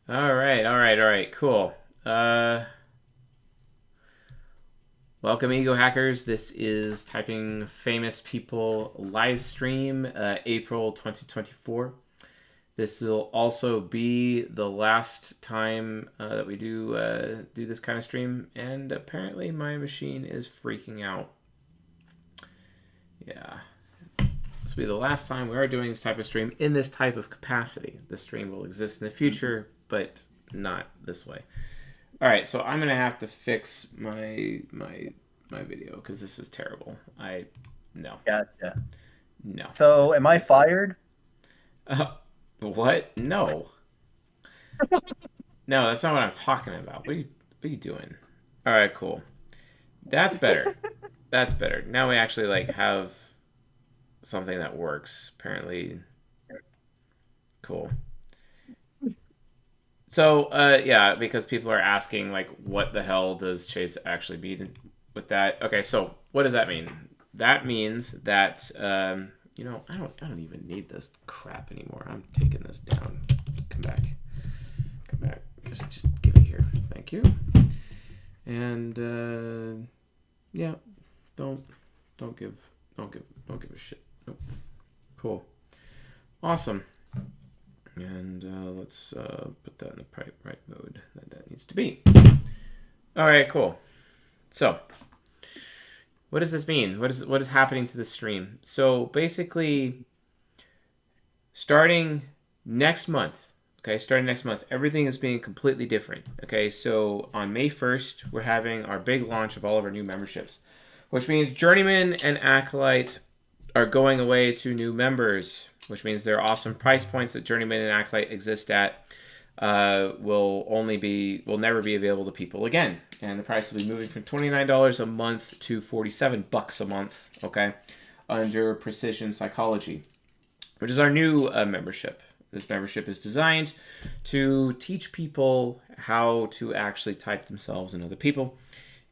All right, all right, all right, cool. Uh, Welcome, Ego Hackers. This is Typing Famous People live stream, April 2024. This will also be the last time that we do this kind of stream, and apparently my machine is freaking out. Yeah, this will be the last time we are doing this type of stream in this type of capacity. The stream will exist in the future, but not this way. All right, so I'm gonna have to fix my video because this is terrible. No. Gotcha. No. So, am I fired? What? No. No, that's not what I'm talking about. What are you doing? All right, cool. That's better. That's better. Now we actually like have something that works. Apparently, cool. So, yeah, because people are asking like, what the hell does Chase actually mean with that? Okay, so what does that mean? That means that I don't even need this crap anymore. I'm taking this down. Come back. Come back. Just give it here. Thank you. And yeah, don't give a shit. Nope. Cool. Awesome. And let's put that in the right mode that needs to be. All right, cool. So, what does this mean? What is happening to the stream? So basically, starting next month, everything is being completely different. Okay, so on May 1st, we're having our big launch of all of our new memberships, which means Journeyman and Acolyte are going away to new members, which means their awesome price points that Journeyman and Acolyte exist at will never be available to people again. And the price will be moving from $29 a month to $47 a month, okay, under Precision Psychology, which is our new membership. This membership is designed to teach people how to actually type themselves and other people,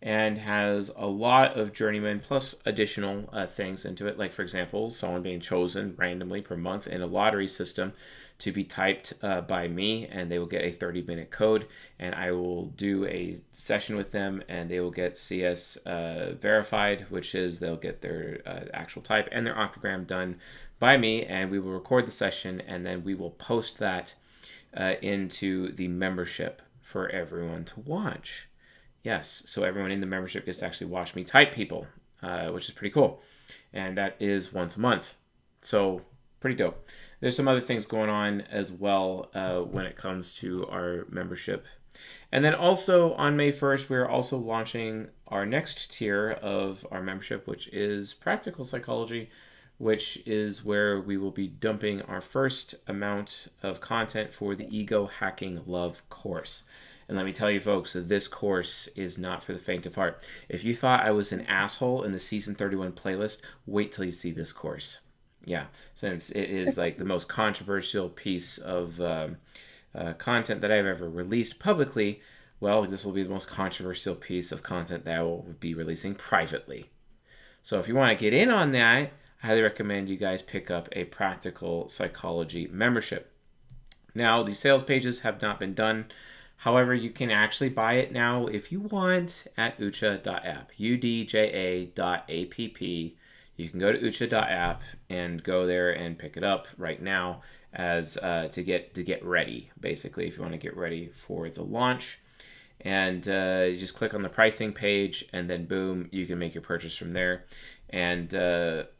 and has a lot of Journeyman plus additional things into it. Like, for example, someone being chosen randomly per month in a lottery system to be typed by me, and they will get a 30-minute code, and I will do a session with them, and they will get CS verified, which is they'll get their actual type and their octogram done by me, and we will record the session, and then we will post that into the membership for everyone to watch. Yes, so everyone in the membership gets to actually watch me type people, which is pretty cool. And that is once a month. So, pretty dope. There's some other things going on as well when it comes to our membership. And then also on May 1st, we're also launching our next tier of our membership, which is Practical Psychology, which is where we will be dumping our first amount of content for the Ego Hacking Love course. And let me tell you, folks, this course is not for the faint of heart. If you thought I was an asshole in the Season 31 playlist, wait till you see this course. Yeah, since it is like the most controversial piece of content that I've ever released publicly, well, this will be the most controversial piece of content that I will be releasing privately. So if you want to get in on that, I highly recommend you guys pick up a Practical Psychology membership. Now, the sales pages have not been done. However, you can actually buy it now if you want at udja.app, udja.app. You can go to udja.app and go there and pick it up right now as to get ready, basically, if you want to get ready for the launch. And you just click on the pricing page, and then boom, you can make your purchase from there. And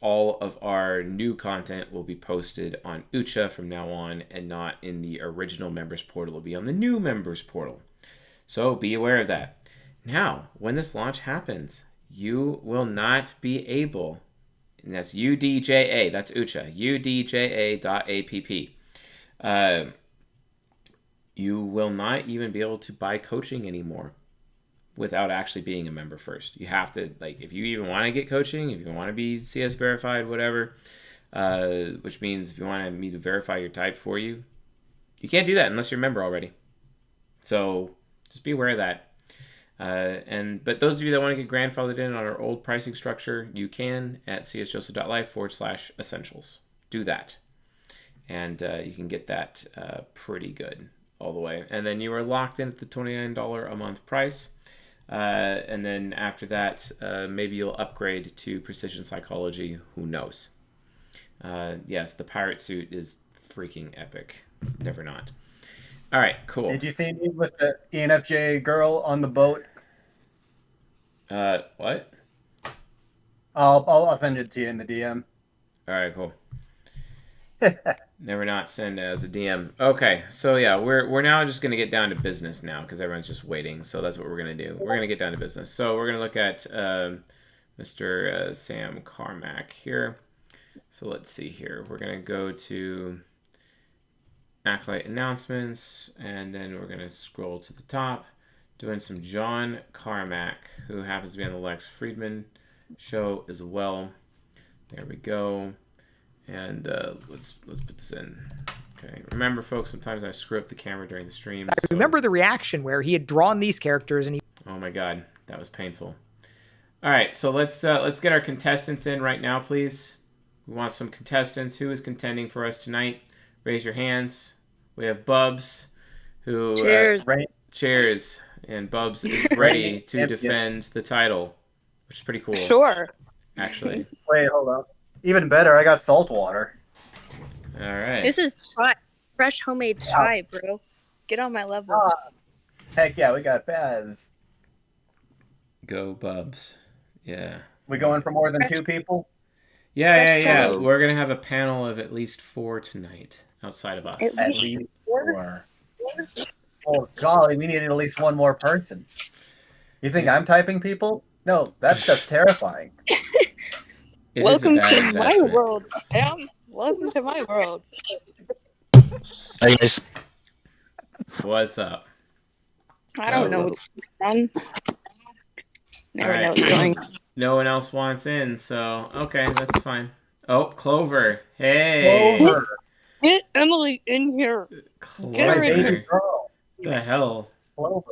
all of our new content will be posted on Udja from now on, and not in the original members portal. It will be on the new members portal. So be aware of that. Now, when this launch happens, you will not be able, and that's UDJA, that's Udja, udja.app. You will not even be able to buy coaching anymore without actually being a member first. You have to, like, if you even want to get coaching, if you want to be CS verified, whatever, which means if you want me to verify your type for you, you can't do that unless you're a member already. So just be aware of that. But those of you that want to get grandfathered in on our old pricing structure, you can at csjoseph.life/essentials. Do that. And you can get that pretty good. all the way. And then you are locked in at the $29 a month price. And then after that, maybe you'll upgrade to Precision Psychology. Who knows? Yes, the pirate suit is freaking epic. Never not. All right, cool. Did you see me with the ENFJ girl on the boat? What? I'll send it to you in the DM. All right, cool. Never not send as a DM. Okay, so yeah, we're now just gonna get down to business now because everyone's just waiting. So that's what we're gonna do. We're gonna get down to business. So we're gonna look at Mr. Sam Carmack here. So let's see here. We're gonna go to Acolyte announcements, and then we're gonna scroll to the top, doing some John Carmack, who happens to be on the Lex Friedman show as well. There we go. And let's put this in. Okay. Remember, folks, sometimes I screw up the camera during the stream. I remember the reaction where he had drawn these characters and he... Oh my god, that was painful. All right, so let's get our contestants in right now, please. We want some contestants. Who is contending for us tonight? Raise your hands. We have Bubs, who... Cheers. Cheers. And Bubs is ready to defend the title, which is pretty cool. Sure. Actually. Wait, hold up. Even better, I got salt water. All right. This is fresh homemade chai, bro. Get on my level. Heck yeah, we got Faz. Go Bubs. Yeah. We going for more than 2 people? Yeah. We're going to have a panel of at least 4 tonight outside of us. At least 4. Oh, golly, we needed at least 1 more person. You think I'm typing people? No, that's just terrifying. Welcome to my world, Sam. Welcome to my world. Hey guys. What's up? I don't know what's going on. Never know what's going on. No one else wants in, so okay, that's fine. Oh, Clover. Hey. Clover. Get Emily in here. Clover. Get her in here. The hell? Clover.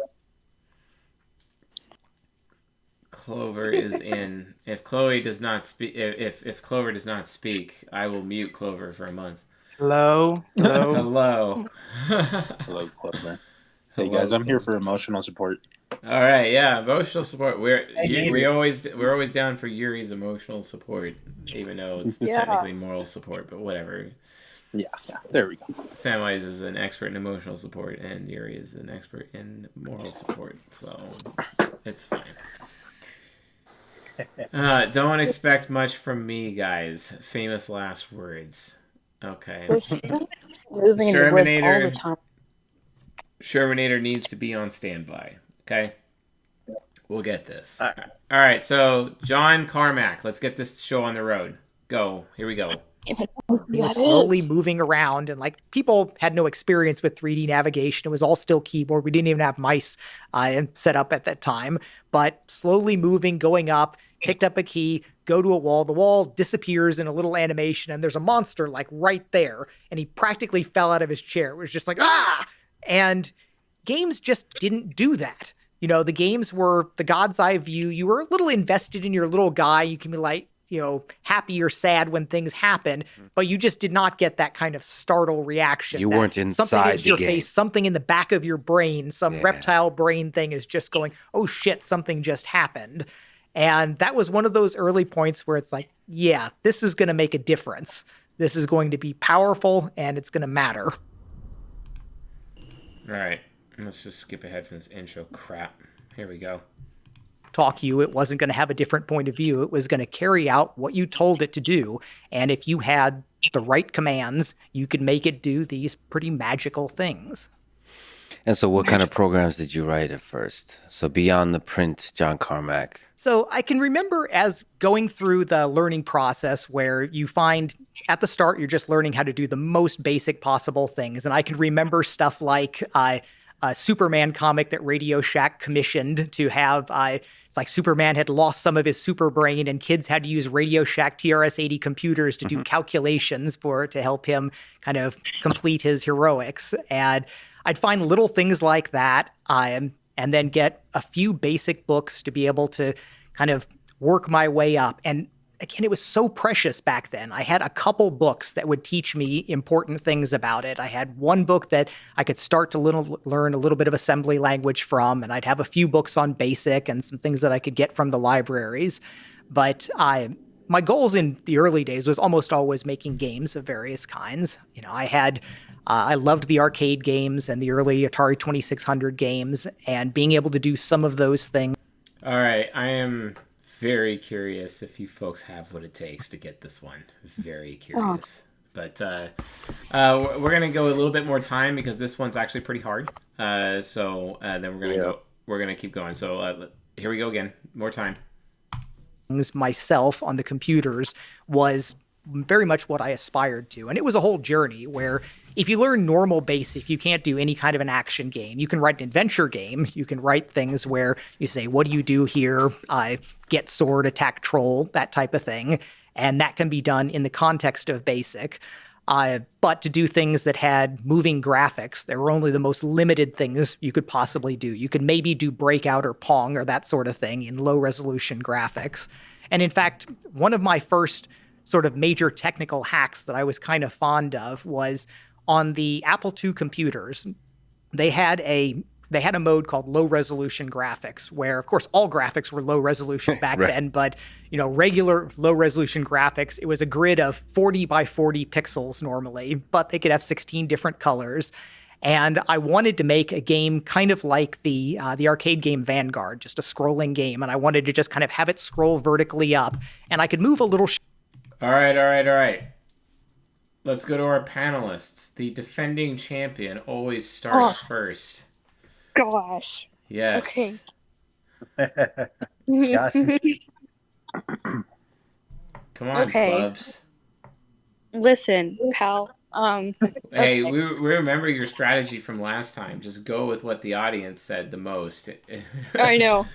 Clover is in. If Chloe does not speak, if Clover does not speak, I will mute Clover for a month. Hello. Hello. Hello, Clover. Hey guys, I'm here for emotional support. All right, yeah, emotional support. We're always down for Yuri's emotional support, even though it's technically moral support, but whatever. Yeah, there we go. Samwise is an expert in emotional support, and Yuri is an expert in moral support, so it's fine. Don't expect much from me, guys. Famous last words. Okay. Moving in the woods all the time. Shermanator needs to be on standby. Okay? We'll get this. All right, so John Carmack. Let's get this show on the road. Go. Here we go. slowly moving around, and like people had no experience with 3D navigation. It was all still keyboard. We didn't even have mice set up at that time, but slowly moving, going up, picked up a key, go to a wall. The wall disappears in a little animation, and there's a monster like right there, and he practically fell out of his chair. It was just like, ah! And games just didn't do that. You know, the games were the God's eye view. You were a little invested in your little guy. You can be like, you know, happy or sad when things happen, but you just did not get that kind of startle reaction. You weren't inside something hits your the game. face, something in the back of your brain, some reptile brain thing is just going, oh shit, something just happened. And that was one of those early points where it's like, yeah, this is going to make a difference. This is going to be powerful and it's going to matter. All right, let's just skip ahead from this intro crap. Here we go. Talk you, it wasn't going to have a different point of view. It was going to carry out what you told it to do. And if you had the right commands, you could make it do these pretty magical things. And so what kind of programs did you write at first? So beyond the print, John Carmack. So I can remember as going through the learning process where you find at the start, you're just learning how to do the most basic possible things. And I can remember stuff like a Superman comic that Radio Shack commissioned to have, it's like Superman had lost some of his super brain and kids had to use Radio Shack TRS-80 computers to do calculations to help him kind of complete his heroics. And I'd find little things like that and then get a few basic books to be able to kind of work my way up. And again, it was so precious back then. I had a couple books that would teach me important things about it. I had one book that I could start to learn a little bit of assembly language from, and I'd have a few books on BASIC and some things that I could get from the libraries. But my goals in the early days was almost always making games of various kinds. You know, I loved the arcade games and the early Atari 2600 games, and being able to do some of those things. All right, I am very curious if you folks have what it takes to get this one. Very curious. But we're gonna go a little bit more time because this one's actually pretty hard. So then we're gonna keep going. So here we go again. More time. Myself on the computers was very much what I aspired to. And it was a whole journey where if you learn normal BASIC, you can't do any kind of an action game. You can write an adventure game. You can write things where you say, what do you do here? Get sword, attack troll, that type of thing. And that can be done in the context of BASIC. But to do things that had moving graphics, there were only the most limited things you could possibly do. You could maybe do Breakout or Pong or that sort of thing in low resolution graphics. And in fact, one of my first sort of major technical hacks that I was kind of fond of was on the Apple II computers. They had a mode called low resolution graphics, where of course all graphics were low resolution back Right. then, but you know, regular low resolution graphics, it was a grid of 40 by 40 pixels normally, but they could have 16 different colors. And I wanted to make a game kind of like the arcade game Vanguard, just a scrolling game. And I wanted to just kind of have it scroll vertically up, and I could move a little. All right. Let's go to our panelists. The defending champion always starts first. Gosh. Yes. Okay. Gosh. Come on, Okay. Bubs. Listen, pal. Hey, okay. we remember your strategy from last time. Just go with what the audience said the most. I know.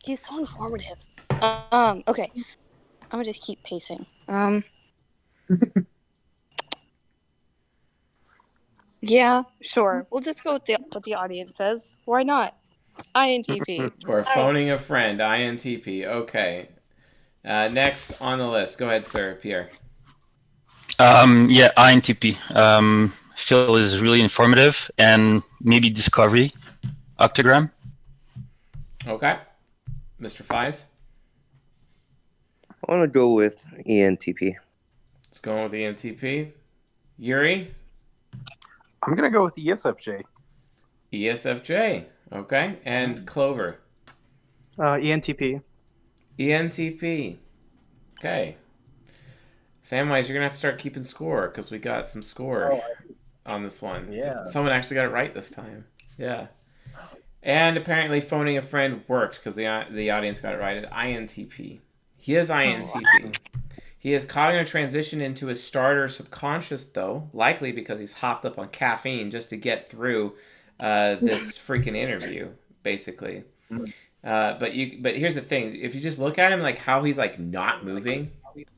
He's so informative. Okay. I'm gonna just keep pacing. Yeah, sure. We'll just go with what the audience says. Why not? INTP. Or phoning a friend, INTP. Okay. Next on the list. Go ahead, sir, Pierre. Yeah, INTP. Phil is really informative, and maybe Discovery, Octagram. Okay. Mr. Fies. I want to go with ENTP. Let's go with ENTP. Yuri. I'm going to go with ESFJ. ESFJ. Okay. And Clover. ENTP. ENTP. Okay. Samwise, you're going to have to start keeping score because we got some score on this one. Yeah. Someone actually got it right this time. Yeah. And apparently phoning a friend worked because the audience got it right at INTP. He is INTP. He is caught in a transition into his starter subconscious, though, likely because he's hopped up on caffeine just to get through this freaking interview, basically. But here's the thing: if you just look at him, like how he's like not moving,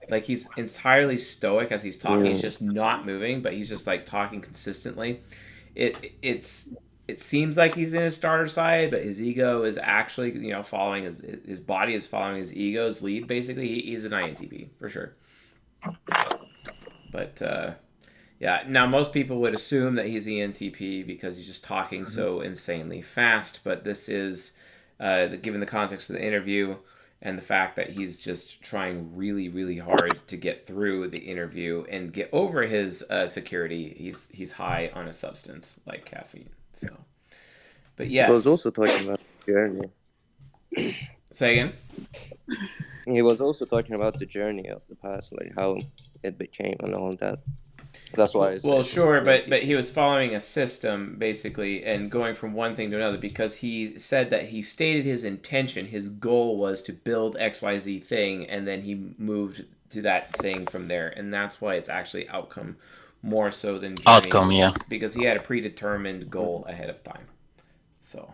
like he's entirely stoic as he's talking. He's just not moving, but he's just like talking consistently. It seems like he's in his starter side, but his ego is actually, following his body is following his ego's lead. Basically, he's an INTP for sure. But yeah, now most people would assume that he's ENTP because he's just talking so insanely fast. But this is, given the context of the interview and the fact that he's just trying really, really hard to get through the interview and get over his security. He's high on a substance like caffeine. So, but yes. He was also talking about the journey. Say again? He was also talking about the journey of the past, like how it became and all that. That's why I said Well, sure, but he was following a system, basically, and going from one thing to another because he said that he stated his intention, his goal was to build XYZ thing, and then he moved to that thing from there. And that's why it's actually outcome more so than journey, Outcome, yeah. because he had a predetermined goal ahead of time. So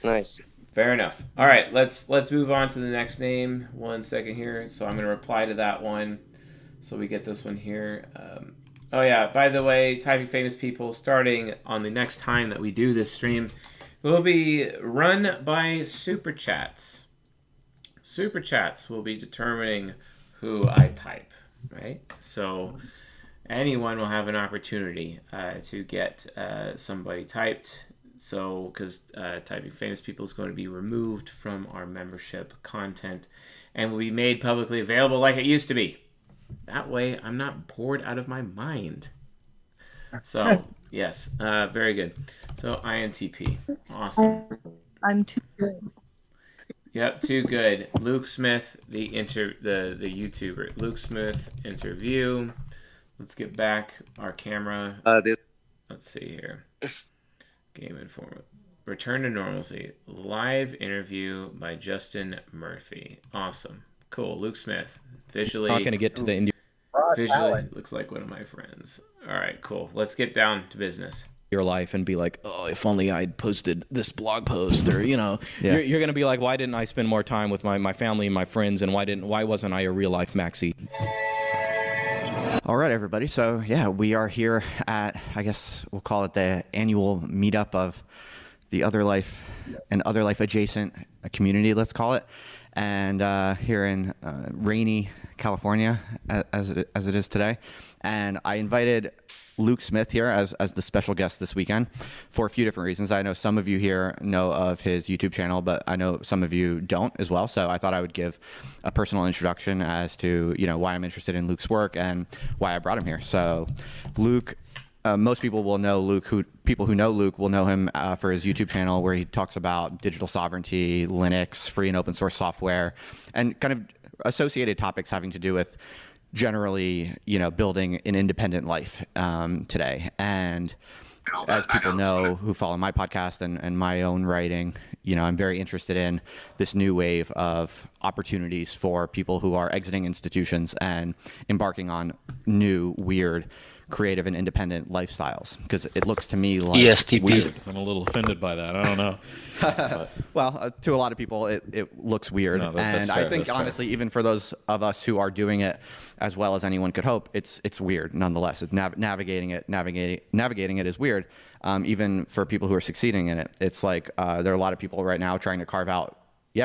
nice. fair enough. All right, let's move on to the next name. 1 second here. So I'm going to reply to that one. So we get this one here. Oh yeah, by the way, typing famous people, starting on the next time that we do this stream, will be run by Super Chats. Super Chats will be determining who I type, right? So anyone will have an opportunity to get somebody typed. So, because typing famous people is going to be removed from our membership content and will be made publicly available like it used to be. That way, I'm not bored out of my mind. So, yes, very good. So, INTP. Awesome. I'm too good. Yep, too good. Luke Smith, the YouTuber. Luke Smith interview. Let's get back our camera. Let's see here. Game Informer. Return to normalcy. Live interview by Justin Murphy. Awesome. Cool. Luke Smith. Visually. Not going to get to the India. Visually looks like one of my friends. All right, cool. Let's get down to business. Your life and be like, oh, if only I'd posted this blog post, or you're gonna be like, why didn't I spend more time with my family and my friends, and why wasn't I a real life Maxi? All right, everybody. So yeah, we are here at, I guess we'll call it the annual meetup of the Other Life and Other Life adjacent community, let's call it, and here in rainy California as it is today, and I invited Luke Smith here as the special guest this weekend for a few different reasons. I know some of you here know of his YouTube channel, but I know some of you don't as well. So I thought I would give a personal introduction as to, why I'm interested in Luke's work and why I brought him here. So Luke, most people will know Luke, people who know Luke will know him for his YouTube channel where he talks about digital sovereignty, Linux, free and open source software, and kind of associated topics having to do with generally, building an independent life today. And as people know who follow my podcast and my own writing, I'm very interested in this new wave of opportunities for people who are exiting institutions and embarking on new, weird, creative and independent lifestyles, because it looks to me like ESTP. weird. I'm a little offended by that. I don't know. Well, to a lot of people, it looks weird. No, that's and fair, I think, honestly, even for those of us who are doing it as well as anyone could hope, it's weird nonetheless. It's navigating it is weird. Even for people who are succeeding in it, it's like there are a lot of people right now trying to carve out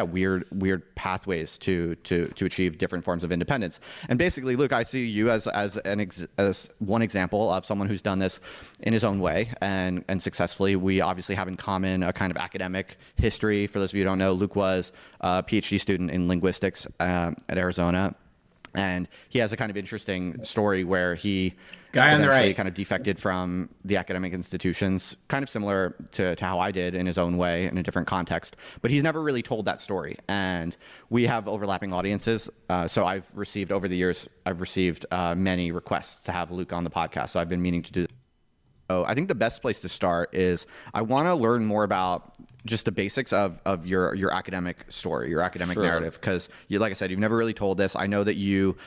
weird pathways to achieve different forms of independence. And basically, Luke, I see you as one example of someone who's done this in his own way and successfully. We obviously have in common a kind of academic history. For those of you who don't know, Luke was a PhD student in linguistics at Arizona. And he has a kind of interesting story where he eventually kind of defected from the academic institutions, kind of similar to how I did in his own way in a different context. But he's never really told that story. And we have overlapping audiences. So over the years, I've received many requests to have Luke on the podcast. So I've been meaning to do that. So I think the best place to start is I want to learn more about just the basics of your academic story, your academic narrative, because like I said, you've never really told this. I know that you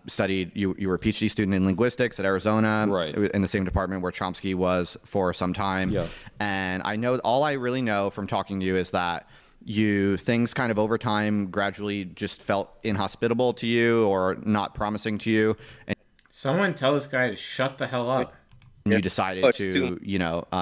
studied, you were a PhD student in linguistics at Arizona, right, in the same department where Chomsky was for some time. Yeah. And I know, all I really know from talking to you is that things kind of over time gradually just felt inhospitable to you or not promising to you. And someone tell this guy to shut the hell up. And you decided to,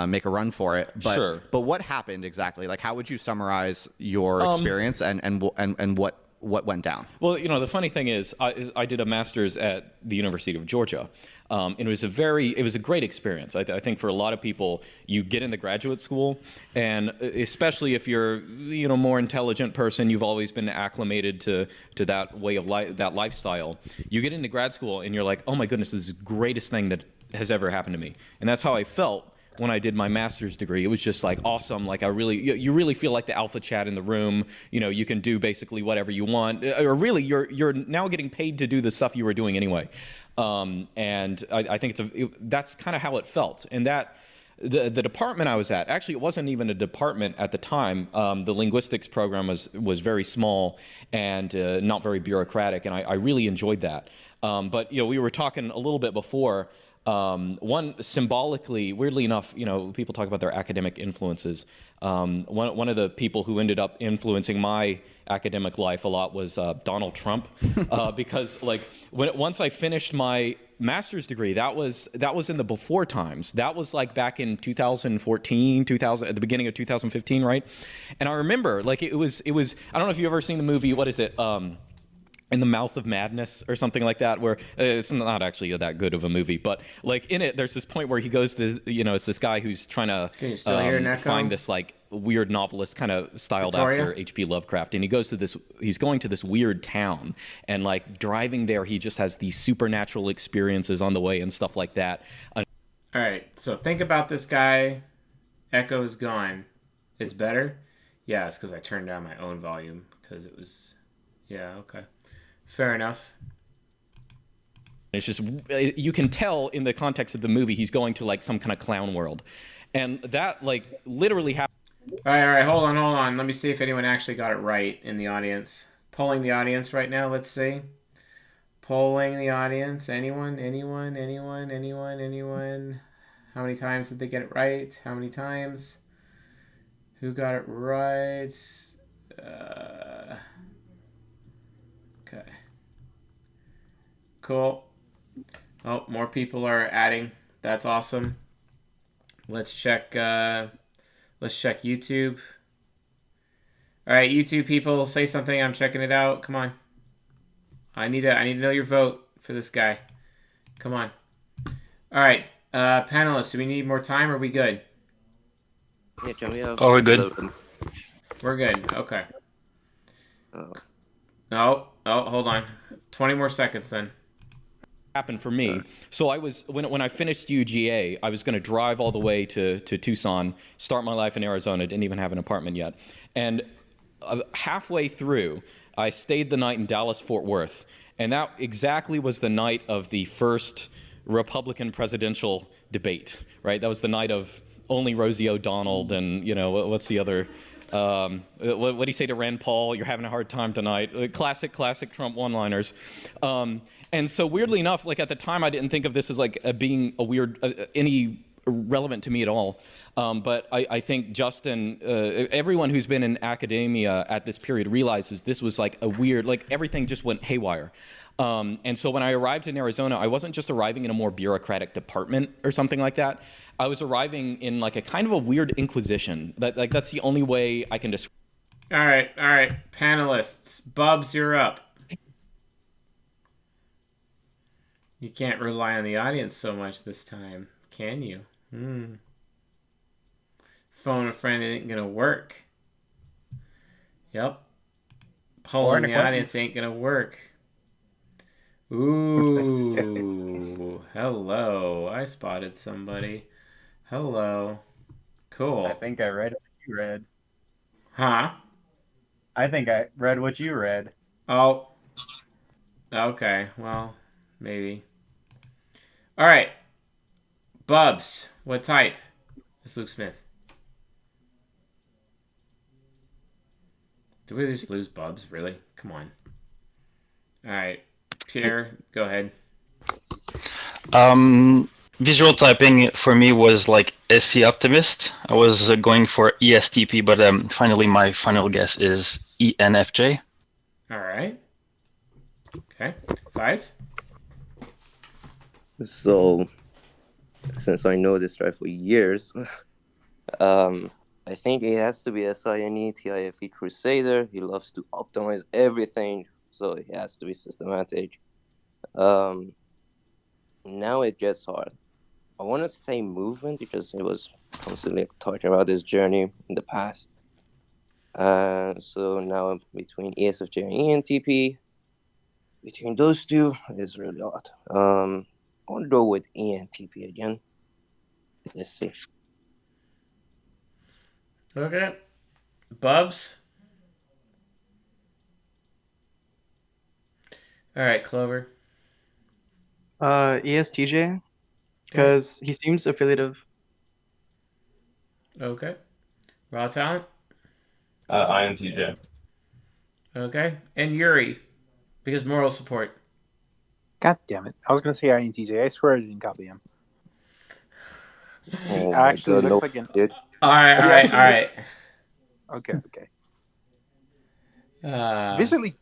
make a run for it. But but what happened exactly? Like, how would you summarize your experience and what went down? Well, the funny thing is, I did a master's at the University of Georgia. And it was a great experience. I think for a lot of people, you get into graduate school, and especially if you're, more intelligent person, you've always been acclimated to that way of life, that lifestyle. You get into grad school and you're like, oh my goodness, this is the greatest thing that has ever happened to me. And that's how I felt when I did my master's degree. It was just like awesome. Like you really feel like the alpha chat in the room. You can do basically whatever you want, or really you're now getting paid to do the stuff you were doing anyway. And I think that's kind of how it felt. And that the department I was at, actually it wasn't even a department at the time. The linguistics program was very small and not very bureaucratic, and I really enjoyed that. But we were talking a little bit before. One symbolically, weirdly enough, people talk about their academic influences. One of the people who ended up influencing my academic life a lot was Donald Trump, because once I finished my master's degree, that was in the before times. That was like back in 2014, 2000, at the beginning of 2015, right? And I remember it was. I don't know if you've ever seen the movie. What is it? In the Mouth of Madness or something like that, where it's not actually that good of a movie, but in it, there's this point where he goes to it's this guy who's trying to find this weird novelist kind of styled after H.P. Lovecraft, and he's going to this weird town, and driving there, he just has these supernatural experiences on the way and stuff like that. All right, so think about this guy. Echo is gone. It's better? Yeah, it's because I turned down my own volume because it was, yeah, okay. Fair enough. It's just, you can tell in the context of the movie, he's going to some kind of clown world. And that literally happened. All right, hold on. Let me see if anyone actually got it right in the audience. Polling the audience right now, let's see. Polling the audience. Anyone? How many times did they get it right? How many times? Who got it right? Okay. Cool. Oh, more people are adding. That's awesome. Let's check YouTube. All right, YouTube people, say something. I'm checking it out. Come on. I need to know your vote for this guy. Come on. All right, panelists, do we need more time or are we good? Yeah, John, we have we're good. We're good. Okay. No. Oh, hold on. 20 more seconds then. Happened for me. So I was when I finished UGA, I was going to drive all the way to Tucson, start my life in Arizona. Didn't even have an apartment yet. And halfway through, I stayed the night in Dallas, Fort Worth. And that exactly was the night of the first Republican presidential debate, right? That was the night of only Rosie O'Donnell and, what's the other... what do you say to Rand Paul? You're having a hard time tonight. Classic Trump one-liners. And so weirdly enough, at the time, I didn't think of this as being a weird, any relevant to me at all. But I think Justin, everyone who's been in academia at this period realizes this was a weird, everything just went haywire. And so when I arrived in Arizona, I wasn't just arriving in a more bureaucratic department or something like that. I was arriving in a kind of a weird inquisition. That's the only way I can describe. All right, panelists. Bubs, you're up. You can't rely on the audience so much this time, can you? Phone a friend ain't gonna work. Yep. Polling the audience ain't gonna work. Ooh. Hello. I spotted somebody. Hello. Cool. I think I read what you read. Huh? I think I read what you read. Oh. Okay. Well, maybe. All right. Bubs. What type? It's Luke Smith. Did we just lose Bubs? Really? Come on. All right. Pierre, go ahead. Visual typing for me was SC Optimist. I was going for ESTP, but finally my final guess is ENFJ. All right. Okay. Fies? So, since I know this guy for years, I think it has to be a SINE-TIFE Crusader. He loves to optimize everything, so it has to be systematic. Now it gets hard. I want to say movement because he was constantly talking about his journey in the past. So now between ESFJ and ENTP, between those two, it's really hard. I want to go with ENTP again. Let's see. Okay. Bubs? All right, Clover. ESTJ, because he seems affiliative. Okay. Raw talent? INTJ. Okay. And Yuri, because moral support. God damn it. I was going to say INTJ. I swear I didn't copy him. He Oh my actually God, looks no, like an... dude. All right. Okay. Visually,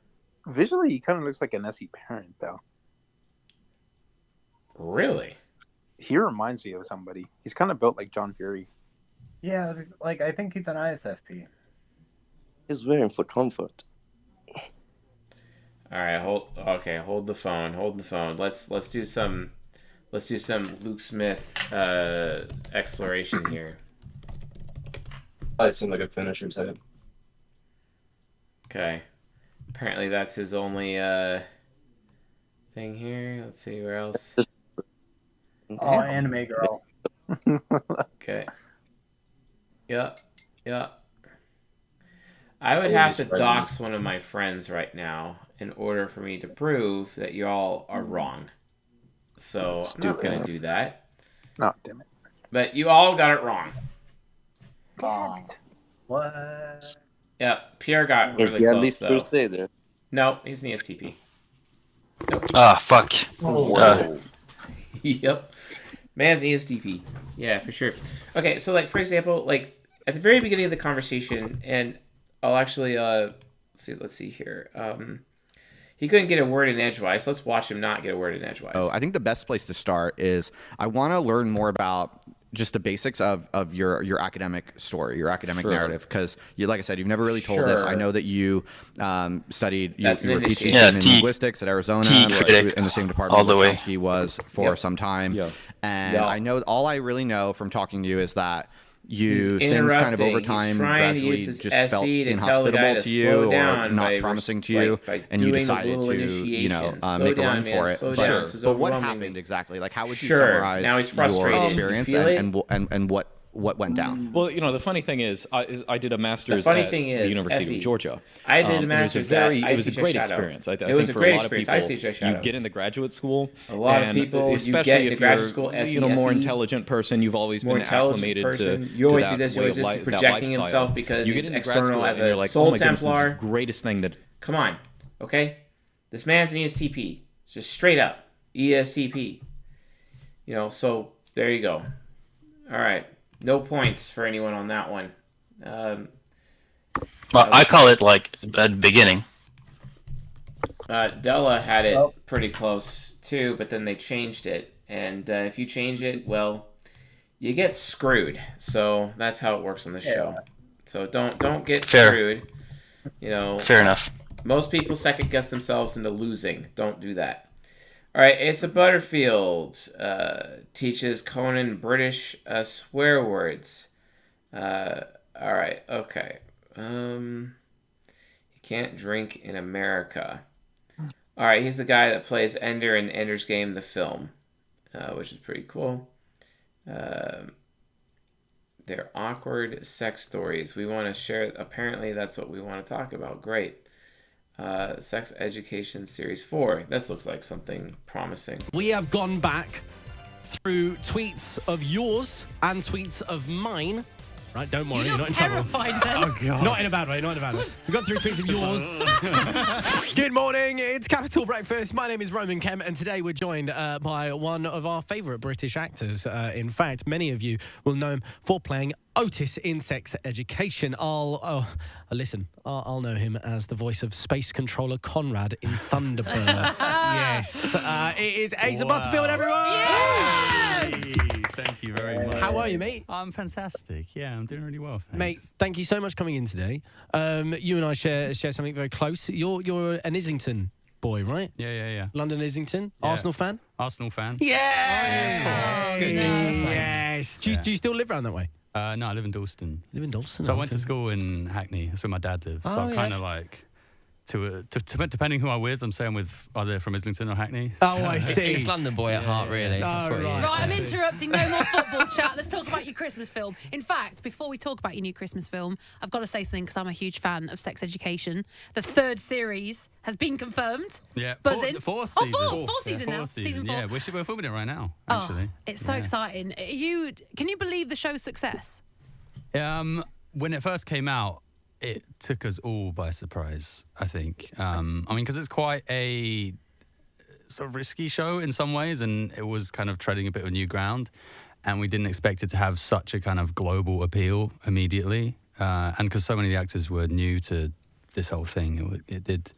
he kind of looks like an SE parent, though. Really? He reminds me of somebody. He's kind of built like John Fury. Yeah, like I think he's an ISFP. He's wearing for comfort. All right, hold the phone. Let's do some Luke Smith exploration here. I seem like a finisher type. Okay. Apparently that's his only thing here. Let's see where else. Oh, anime girl. Okay. Yeah. I would have to dox one of my friends right now in order for me to prove that y'all are wrong. So I'm not going to do that. Oh, damn it. But you all got it wrong. Damn it. What? Yeah, Pierre got Is really he at close, least though. Crusader? No, he's an ESTP. Nope. Ah, fuck. Yep. Man's ESTP. Yeah, for sure. Okay, so, like, for example, like, at the very beginning of the conversation, and I'll actually, let's see here. He couldn't get a word in edgewise. Let's watch him not get a word in edgewise. Oh, I think the best place to start is I want to learn more about just the basics of your academic story, your academic narrative, because like I said, you've never really told this. I know that you studied, you were a PhD student in linguistics at Arizona, in the same department where Chomsky was for some time. And I know all I really know from talking to you is that things kind of over time gradually just felt inhospitable to you or not promising to you, and you decided to, make a run for it. But what happened exactly? Like, how would you summarize your experience and what went down? Well, the funny thing is, I did a master's at the University of Georgia. I did a master's. It was a great experience. I think for a lot of people, you get into graduate school. A lot of people, especially if graduate school, more intelligent person, you've always been acclimated to. You always do this. You always just projecting himself because he's external as a Soul Templar. This is the greatest thing that. Come on, okay. This man's an ESTP. Just straight up ESTP. So there you go. All right. No points for anyone on that one. Well, I call it like at the beginning. Della had it pretty close too, but then they changed it. And if you change it, well, you get screwed. So that's how it works on the show. So don't get screwed. Fair enough. Most people second guess themselves into losing. Don't do that. All right, Asa Butterfield teaches Conan British swear words. All right, okay. You can't drink in America. All right, he's the guy that plays Ender in Ender's Game, the film, which is pretty cool. They're awkward sex stories. We want to share. Apparently, that's what we want to talk about. Great. Sex Education Series 4. This looks like something promising. We have gone back through tweets of yours and tweets of mine. Right, don't worry, you're not in trouble. Terrified then. Oh, God. Not in a bad way, We've gone through tweets of yours. Good morning, it's Capital Breakfast. My name is Roman Kemp, and today we're joined by one of our favourite British actors. In fact, many of you will know him for playing Otis in Sex Education. I'll know him as the voice of Space Controller Conrad in Thunderbirds. Yes. It is Asa Butterfield, everyone! Yes! Thank you very much. How are you, mate? I'm fantastic. Yeah, I'm doing really well. Thanks. Mate, thank you so much for coming in today. You and I share something very close. You're an Islington boy, right? Yeah. London Islington. Yeah. Arsenal fan? Arsenal fan. Yeah! Goodness. Yes. Do you still live around that way? No, I live in Dalston. You live in Dalston? So I went to school in Hackney. That's where my dad lives. So I'm kind of like, depending who I'm with, I'm saying with either from Islington or Hackney. Oh, I see. East London boy at heart, really. That's what he is. Right, I'm interrupting. No more football chat. Let's talk about your Christmas film. In fact, before we talk about your new Christmas film, I've got to say something because I'm a huge fan of Sex Education. The 3rd series has been confirmed. Yeah, Buzzing. Fourth season. Fourth season now. Season 4. Yeah, we're filming it right now, actually. Oh, it's so exciting. Can you believe the show's success? When it first came out, it took us all by surprise, I think. Because it's quite a sort of risky show in some ways, and it was kind of treading a bit of new ground. And we didn't expect it to have such a kind of global appeal immediately. And because so many of the actors were new to this whole thing, it did,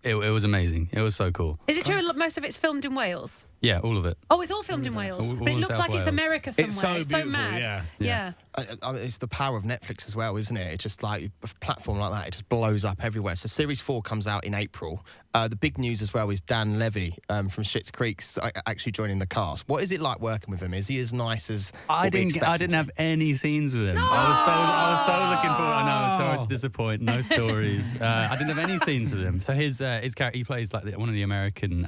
it was amazing. It was so cool. Is it true most of it's filmed in Wales? Yeah, all of it. Oh, it's all filmed in Wales, but it looks like it's America somewhere. It's so mad. Yeah. It's the power of Netflix as well, isn't it? It's just like a platform like that, it just blows up everywhere. So Series 4 comes out in April. The big news as well is Dan Levy from Schitt's Creek's actually joining the cast. What is it like working with him? Is he as nice as I didn't have any scenes with him. No! I was so looking forward. I know, sorry to disappoint. No stories. I didn't have any scenes with him. So his character, he plays like one of the American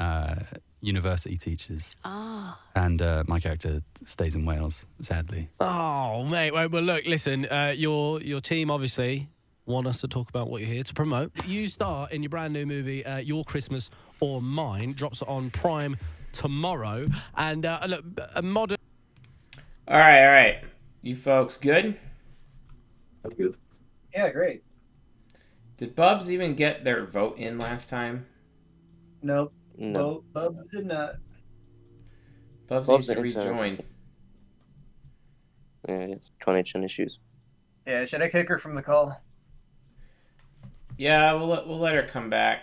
university teachers. And my character stays in Wales, sadly. Oh, mate. Well, look, listen, your team obviously want us to talk about what you're here to promote. You star in your brand new movie, Your Christmas or Mine, drops on Prime tomorrow. And look, a modern... All right. You folks good? I'm good. Yeah, great. Did Bubs even get their vote in last time? Nope. No. Bubs did not. Bubs needs to rejoin. Yeah, connection issues. Yeah, should I kick her from the call? Yeah, we'll let her come back.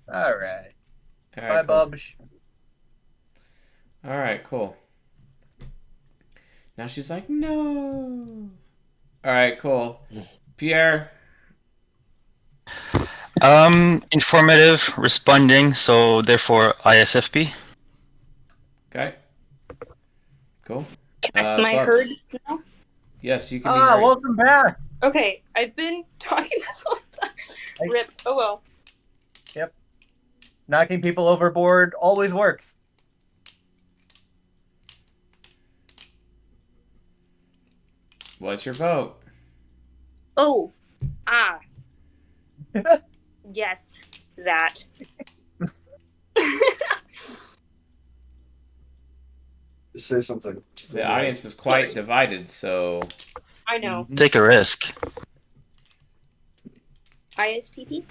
All right. Bye, cool. Bubs. All right, cool. Now she's like, no. All right, cool. Pierre. Informative, responding, so therefore ISFP. Okay. Cool. Am I heard now? Yes, you can be heard. Welcome back. Okay, I've been talking this whole time. Rip. Oh well. Yep. Knocking people overboard always works. What's your vote? Oh. Yes, that. Say something. The audience is quite divided, so... I know. Take a risk. ISTP?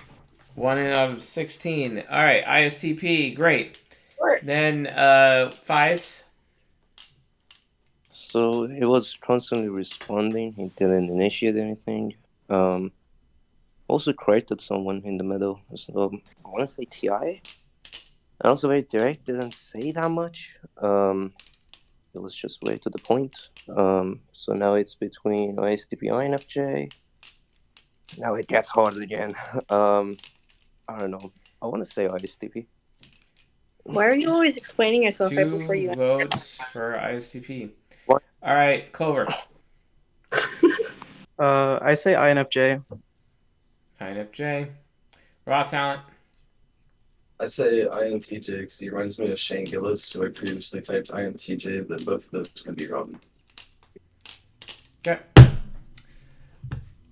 1 out of 16. All right, ISTP, great. Sure. Then, Fies. So he was constantly responding. He didn't initiate anything. Also corrected someone in the middle. So I want to say TI. And also very direct. Didn't say that much. It was just way to the point. So now it's between ISTP and INFJ. Now it gets hard again. I don't know. I want to say ISTP. Why are you always explaining yourself right 2 before you... votes for ISTP. What? All right, Clover. I say INFJ. INFJ. Raw talent. I say INTJ because he reminds me of Shane Gillis, who I previously typed INTJ, but both of those could be wrong. Okay.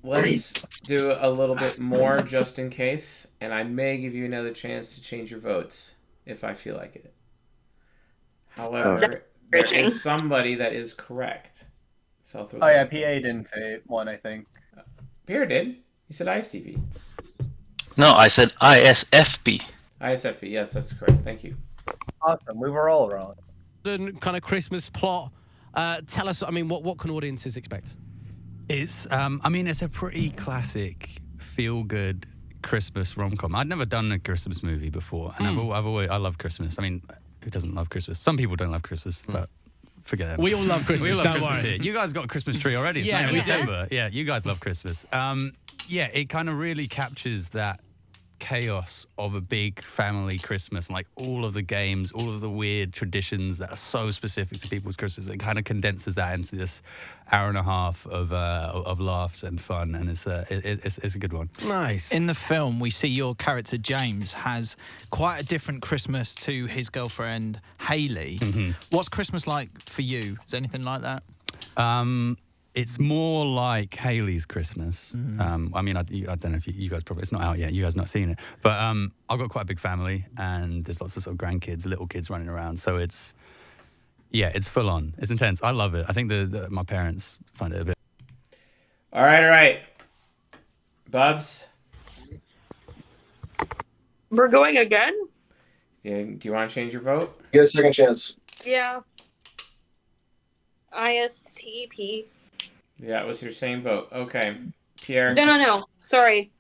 Let's do a little bit more just in case, and I may give you another chance to change your votes if I feel like it. However, there is somebody that is correct. So I'll throw PA didn't say one, I think. Pierre did. He said ISTP. No, I said ISFP. ISFP, yes, that's correct. Thank you. Awesome. We were all wrong. Kind of Christmas plot. Tell us, I mean, what can audiences expect? It's, it's a pretty classic, feel-good Christmas rom-com. I'd never done a Christmas movie before, and I love Christmas. I mean, who doesn't love Christmas? Some people don't love Christmas, but forget them. We all love Christmas. We love don't Christmas worry. here. You guys got a Christmas tree already. It's Yeah, not we even do. December. Yeah, you guys love Christmas. It kind of really captures that chaos of a big family Christmas, like all of the games, all of the weird traditions that are so specific to people's Christmas. It kind of condenses that into this hour and a half of laughs and fun, and it's a good one. Nice. In the film, we see your character James has quite a different Christmas to his girlfriend Hayley. Mm-hmm. What's Christmas like for you? Is anything like that? It's more like Hayley's Christmas. I don't know if you guys probably, it's not out yet, you guys not seen it. But I've got quite a big family, and there's lots of sort of grandkids, little kids running around. So it's full on. It's intense. I love it. I think my parents find it a bit. All right. Bubs. We're going again? Yeah, do you want to change your vote? You get a second chance. Yeah. ISTP. Yeah, it was your same vote. Okay. Pierre? No. Sorry.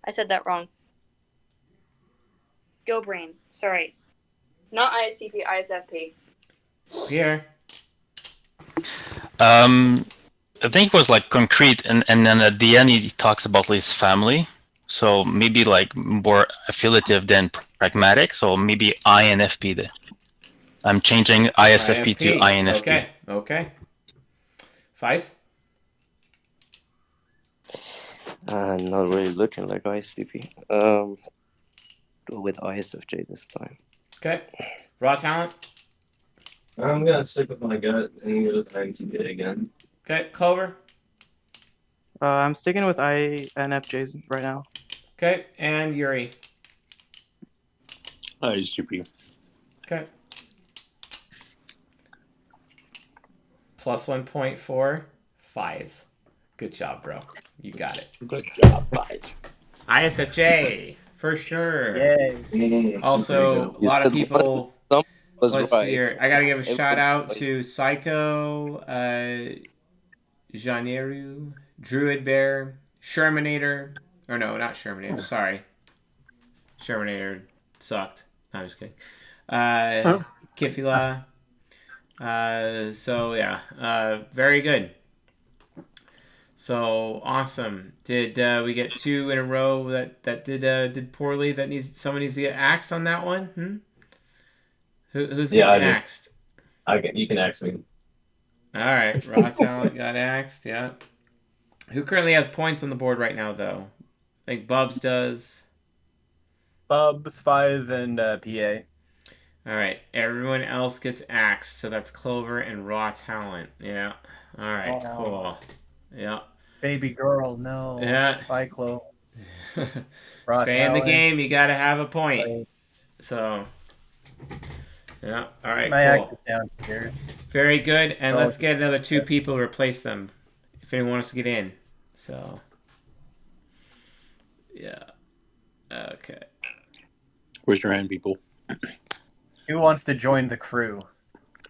I said that wrong. Go brain. Sorry. Not ISTP, ISFP. Pierre? I think it was like concrete, and then at the end he talks about his family. So maybe like more affiliative than pragmatic. So maybe INFP there. I'm changing ISFP to INFP. Okay. Feist? Not really looking like ISTP. Go with ISFJ this time. Okay. Raw talent? I'm gonna stick with my gut and go with INTJ again. Okay. Clover? I'm sticking with INFJs right now. Okay. And Yuri? ISTP. Okay. Plus 1.4. Fies. Good job, bro. You got it. Good job, Fies. ISFJ, for sure. Yay. Also, a lot of people. was Let's right. see here. I gotta give a It shout was out right. to Psycho, Janeru, Druid Bear, Shermanator. Or no, not Shermanator. Sorry. Shermanator sucked. No, I'm just kidding. Kifila. So yeah, very good. So awesome. Did we get 2 in a row that did poorly? Someone needs to get axed on that one. Who's getting axed? You can axe me. All right, Raw Talent got axed. Yeah. Who currently has points on the board right now, though? I think Bubs does. Bubs, 5, and PA. All right, everyone else gets axed, so that's Clover and Raw Talent. Yeah. All right, Oh. cool. Yeah. Baby girl, no. Yeah. Bye, Chloe. Stay in the game. You got to have a point. So, yeah. All right, My axe cool. is down here. Very good. And So- let's get another 2 people to replace them if anyone wants to get in. So, yeah. Okay. Raise your hand, people. Who wants to join the crew?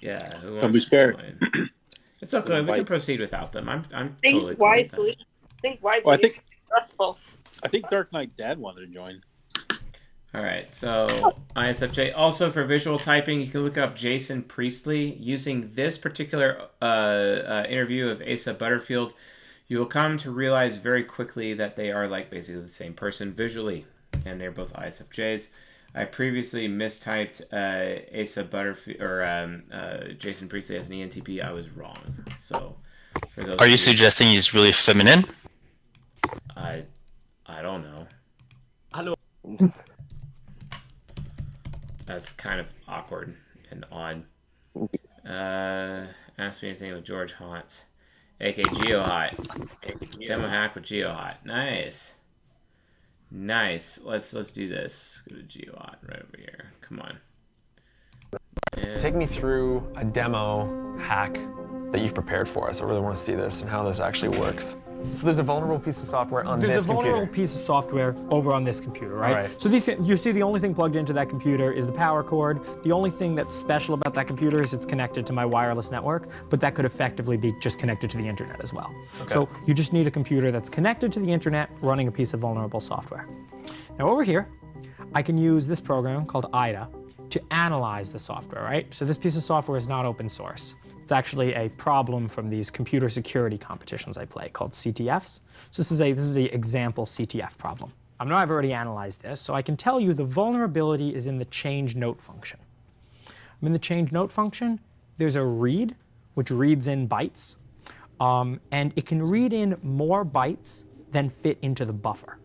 Yeah. Who Don't be scared. It's okay. We can proceed without them. I'm Think totally cool with that. wisely. Think wisely. Well, I think- It's stressful. I think Dark Knight Dad wanted to join. All right, so ISFJ. Also for visual typing, you can look up Jason Priestley. Using this particular interview of Asa Butterfield, you will come to realize very quickly that they are like basically the same person visually, and they're both ISFJs. I previously mistyped Asa Butterfield or Jason Priestley as an ENTP. I was wrong. So for those Are you of suggesting he's really feminine? I don't know. Hello. That's kind of awkward and odd. Ask me anything with George Hotz, aka GeoHot. Demo hack with GeoHot. Nice. Let's do this. Go to GeoHot right over here. Come on. And Take me through a demo hack that you've prepared for us. I really want to see this and how this actually works. So there's a vulnerable piece of software on There's this a vulnerable computer. piece of software over on this computer, right? Right. So you see the only thing plugged into that computer is the power cord. The only thing that's special about that computer is it's connected to my wireless network, but that could effectively be just connected to the internet as well. Okay. So you just need a computer that's connected to the internet running a piece of vulnerable software. Now over here, I can use this program called IDA to analyze the software, right? So this piece of software is not open source. It's actually a problem from these computer security competitions I play called CTFs. So this is the example CTF problem. Now I've already analyzed this, so I can tell you the vulnerability is in the change note function. In the change note function, there's a read, which reads in bytes, and it can read in more bytes than fit into the buffer.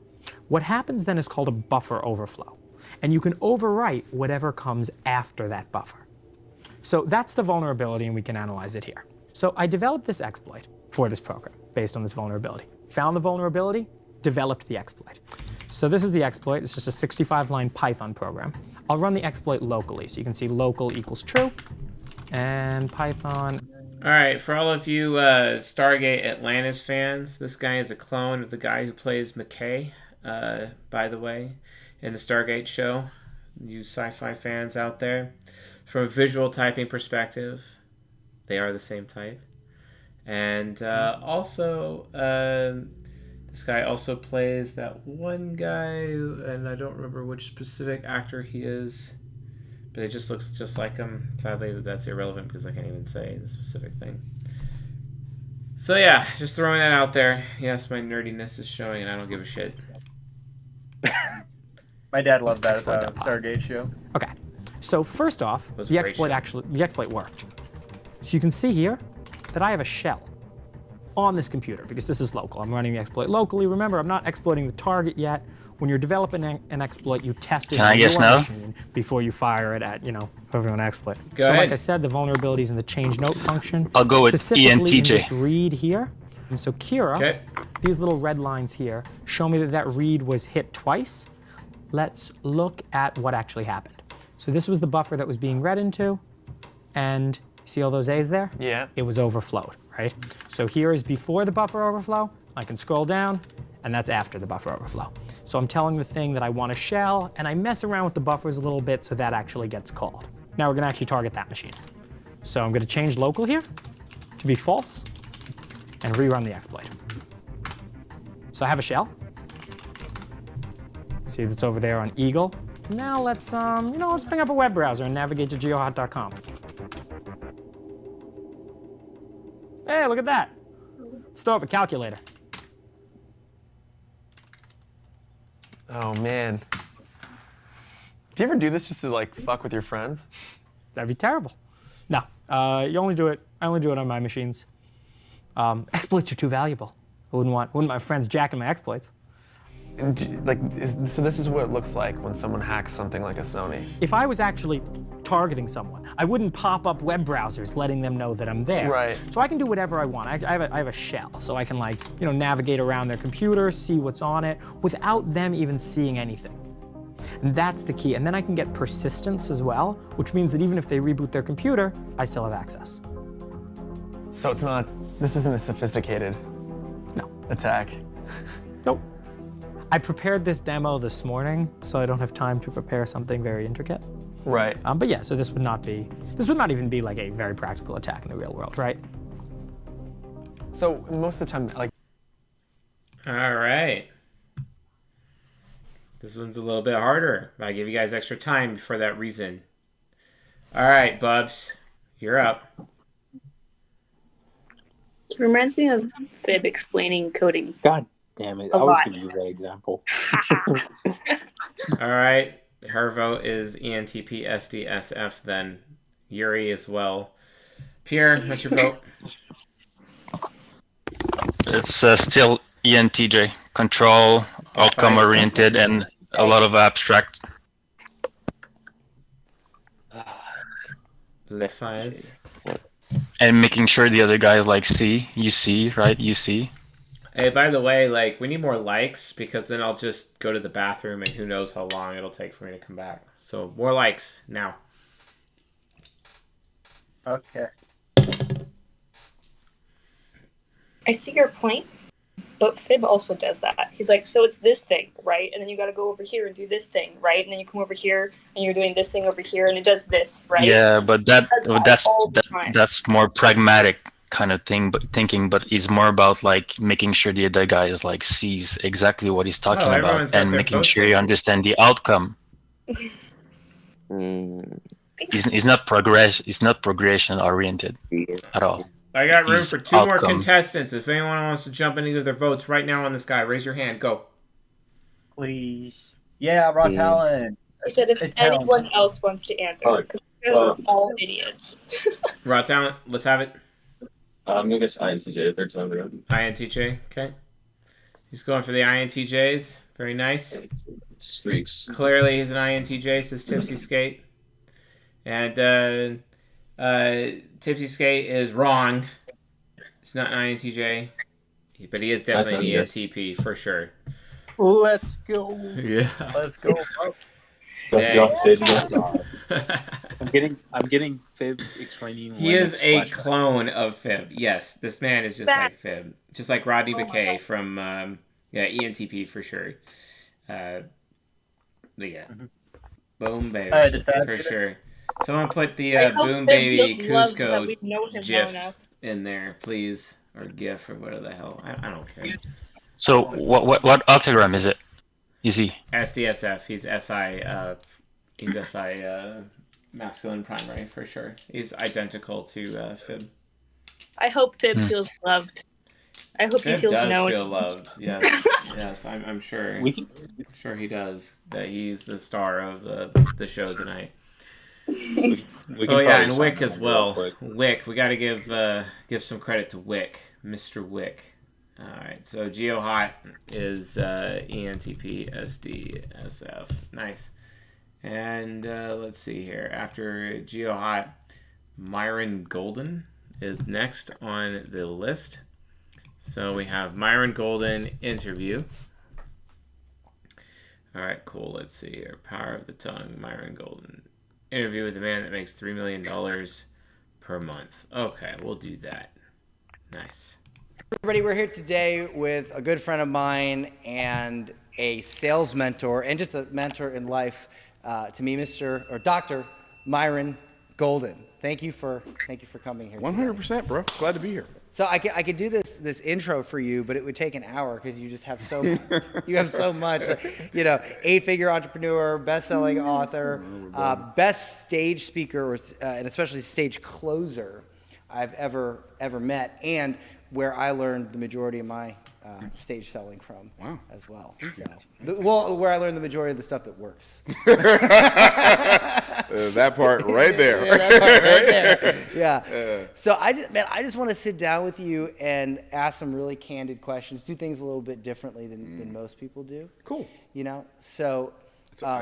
What happens then is called a buffer overflow, and you can overwrite whatever comes after that buffer. So that's the vulnerability, and we can analyze it here. So I developed this exploit for this program based on this vulnerability. Found the vulnerability, developed the exploit. So this is the exploit. It's just a 65-line Python program. I'll run the exploit locally, so you can see local equals true, and Python. All right, for all of you Stargate Atlantis fans, this guy is a clone of the guy who plays McKay, by the way. in the Stargate show. You sci-fi fans out there. From a visual typing perspective, they are the same type. And also, this guy also plays that one guy, and I don't remember which specific actor he is, but it just looks just like him. Sadly, that's irrelevant because I can't even say the specific thing. So yeah, just throwing that out there. Yes, my nerdiness is showing, and I don't give a shit. My dad loved that Stargate show. Okay, so first off, was a the great exploit worked. So you can see here that I have a shell on this computer because this is local. I'm running the exploit locally. Remember, I'm not exploiting the target yet. When you're developing an exploit, you test it Can I on guess your now? machine before you fire it at, whoever you want to exploit. Go so ahead. like I said, the vulnerabilities in the change note function. I'll go with specifically in ENTJ. this read here. And so Kira, these little red lines here show me that read was hit twice. Let's look at what actually happened. So this was the buffer that was being read into, and you see all those A's there? Yeah. It was overflowed, right? So here is before the buffer overflow. I can scroll down, and that's after the buffer overflow. So I'm telling the thing that I want to shell, and I mess around with the buffers a little bit so that actually gets called. Now we're going to actually target that machine. So I'm going to change local here to be false and rerun the exploit. So I have a shell. See that's over there on Eagle. Now let's let's bring up a web browser and navigate to geohot.com. Hey, look at that. Let's throw up a calculator. Oh man. Do you ever do this just to like fuck with your friends? That'd be terrible. No, you only do it. I only do it on my machines. Exploits are too valuable. I wouldn't want my friends jacking my exploits. So this is what it looks like when someone hacks something like a Sony. If I was actually targeting someone, I wouldn't pop up web browsers letting them know that I'm there. Right. So I can do whatever I want. I have a shell, so I can navigate around their computer, see what's on it, without them even seeing anything. And that's the key. And then I can get persistence as well, which means that even if they reboot their computer, I still have access. So this isn't a sophisticated attack. Nope. I prepared this demo this morning, so I don't have time to prepare something very intricate. Right. But yeah, so this would not even be like a very practical attack in the real world, right? So most of the time, like. All right. This one's a little bit harder. I give you guys extra time for that reason. All right, Bubs, you're up. It reminds me of Fib explaining coding. God damn it. A I was lot. going to use that example. All right. Her vote is ENTP SDSF, then Yuri as well. Pierre, what's your vote? It's still ENTJ. Control, outcome oriented, and a lot of abstract. Lefies. And making sure the other guys like see. You see, right? You see. Hey, by the way, we need more likes because then I'll just go to the bathroom and who knows how long it'll take for me to come back. So more likes now. Okay. I see your point, but Fib also does that. He's like, so it's this thing, right? And then you got to go over here and do this thing, right? And then you come over here and you're doing this thing over here and it does this, right? Yeah, but that's all the time. that's more pragmatic kind of thing, but it's more about making sure the other guy is sees exactly what he's talking everyone's about got and their making votes sure in. you understand the outcome. It's not progression oriented at all. I got room He's for two more outcome. contestants. If anyone wants to jump in and give their votes right now on this guy, raise your hand. Go. Please. Yeah, Ron Talon. I said if anyone else wants to answer, because you guys are all idiots. Raw talent. Let's have it. I'm going to guess INTJ, third time around. INTJ. Okay. He's going for the INTJs. Very nice. Streaks. Clearly, he's an INTJ, says Tipsy Skate. And Tipsy Skate is wrong. He's not an INTJ, but he is definitely an ENTP for sure. Let's go. Yeah. Let's go. Let's go off stage again. I'm getting Fib explaining. He is a clone of Fib. Yes, this man is just like Fib. Just like Rodney McKay from ENTP for sure. Yeah. Boom baby. I just had For to. sure. Someone put the I hope boom Fib baby feels loved that Cusco we've known him well GIF enough. in there, please, or GIF or whatever the hell. I don't care. So what octagram is it? Is he? SDSF. He's SI masculine primary for sure. He's identical to Fib. I hope Fib feels loved. I hope he Fib feels does known. feel loved. Yes, yes, I'm sure. Sure he does. That he's the star of the show tonight. We can Oh yeah, probably and sign Wick that as one real well. quick. Wick, we got to give some credit to Wick, Mr. Wick. All right, so GeoHot is ENTP SDSF. Nice. And let's see here. After GeoHot, Myron Golden is next on the list. So we have Myron Golden interview. All right, cool. Let's see here. Power of the Tongue, Myron Golden. Interview with a man that makes $3 million per month. Okay, we'll do that. Nice. Everybody, we're here today with a good friend of mine and a sales mentor and just a mentor in life to me, Dr. Myron Golden. Thank you for coming here. 100%, bro. Glad to be here. So I could do this intro for you, but it would take an hour because you just have so you have so much. 8-figure entrepreneur, best-selling author, best stage speaker, and especially stage closer I've ever met, and where I learned the majority of my stage selling from as well. So, where I learned the majority of the stuff that works. That part right there. Yeah, that part right there. Yeah. So I just want to sit down with you and ask some really candid questions. Do things a little bit differently than most people do. Cool. So.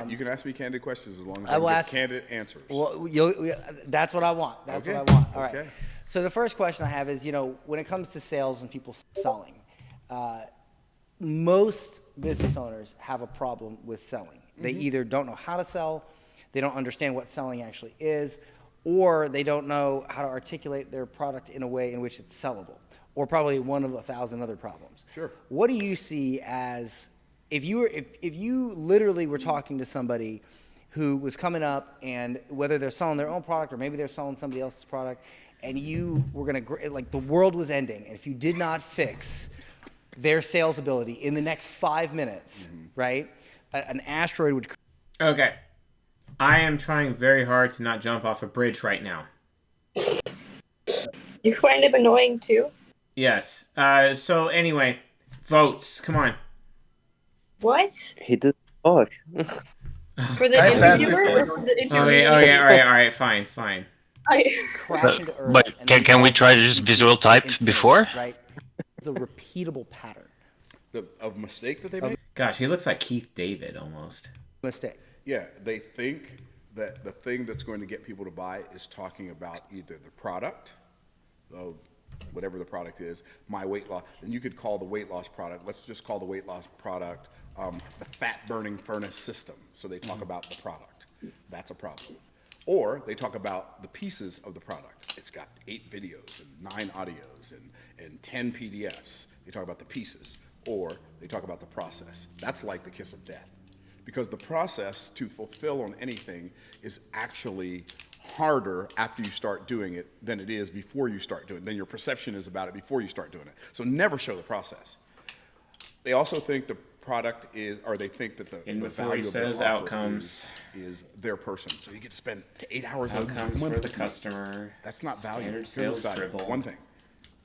You can ask me candid questions as long as I will get ask candid answers. Well, that's what I want. That's Okay. what I want. All right. Okay. So the first question I have is, when it comes to sales and people selling, most business owners have a problem with selling. They either don't know how to sell, they don't understand what selling actually is, or they don't know how to articulate their product in a way in which it's sellable, or probably one of 1,000 other problems. Sure. What do you see as, if you literally were talking to somebody who was coming up, and whether they're selling their own product or maybe they're selling somebody else's product, and you were the world was ending, and if you did not fix their sales ability in the next 5 minutes, right, an asteroid would. Okay. I am trying very hard to not jump off a bridge right now. You find him annoying too? Yes. So anyway, votes. Come on. What? He did talk. For the interviewer? Or for the interviewer? Oh yeah. All right. Fine. But can we try to just visual type before? Right. It's a repeatable pattern. Of mistake that they made? Gosh, he looks like Keith David almost. Mistake. Yeah, they think that the thing that's going to get people to buy is talking about either the product, whatever the product is, my weight loss. And you could call the weight loss product, let's just call the weight loss product the fat burning furnace system. So they talk about the product. That's a problem. Or they talk about the pieces of the product. It's got 8 videos and 9 audios and 10 PDFs. They talk about the pieces. Or they talk about the process. That's like the kiss of death. Because the process to fulfill on anything is actually harder after you start doing it than it is before you start doing it, than your perception is about it before you start doing it. So never show the process. They also think the product is, or they think that the value of their offer outcomes is their person. So you get to spend 8 hours outcomes for the customer. That's not value. Standard Here's sales value. dribble. One thing.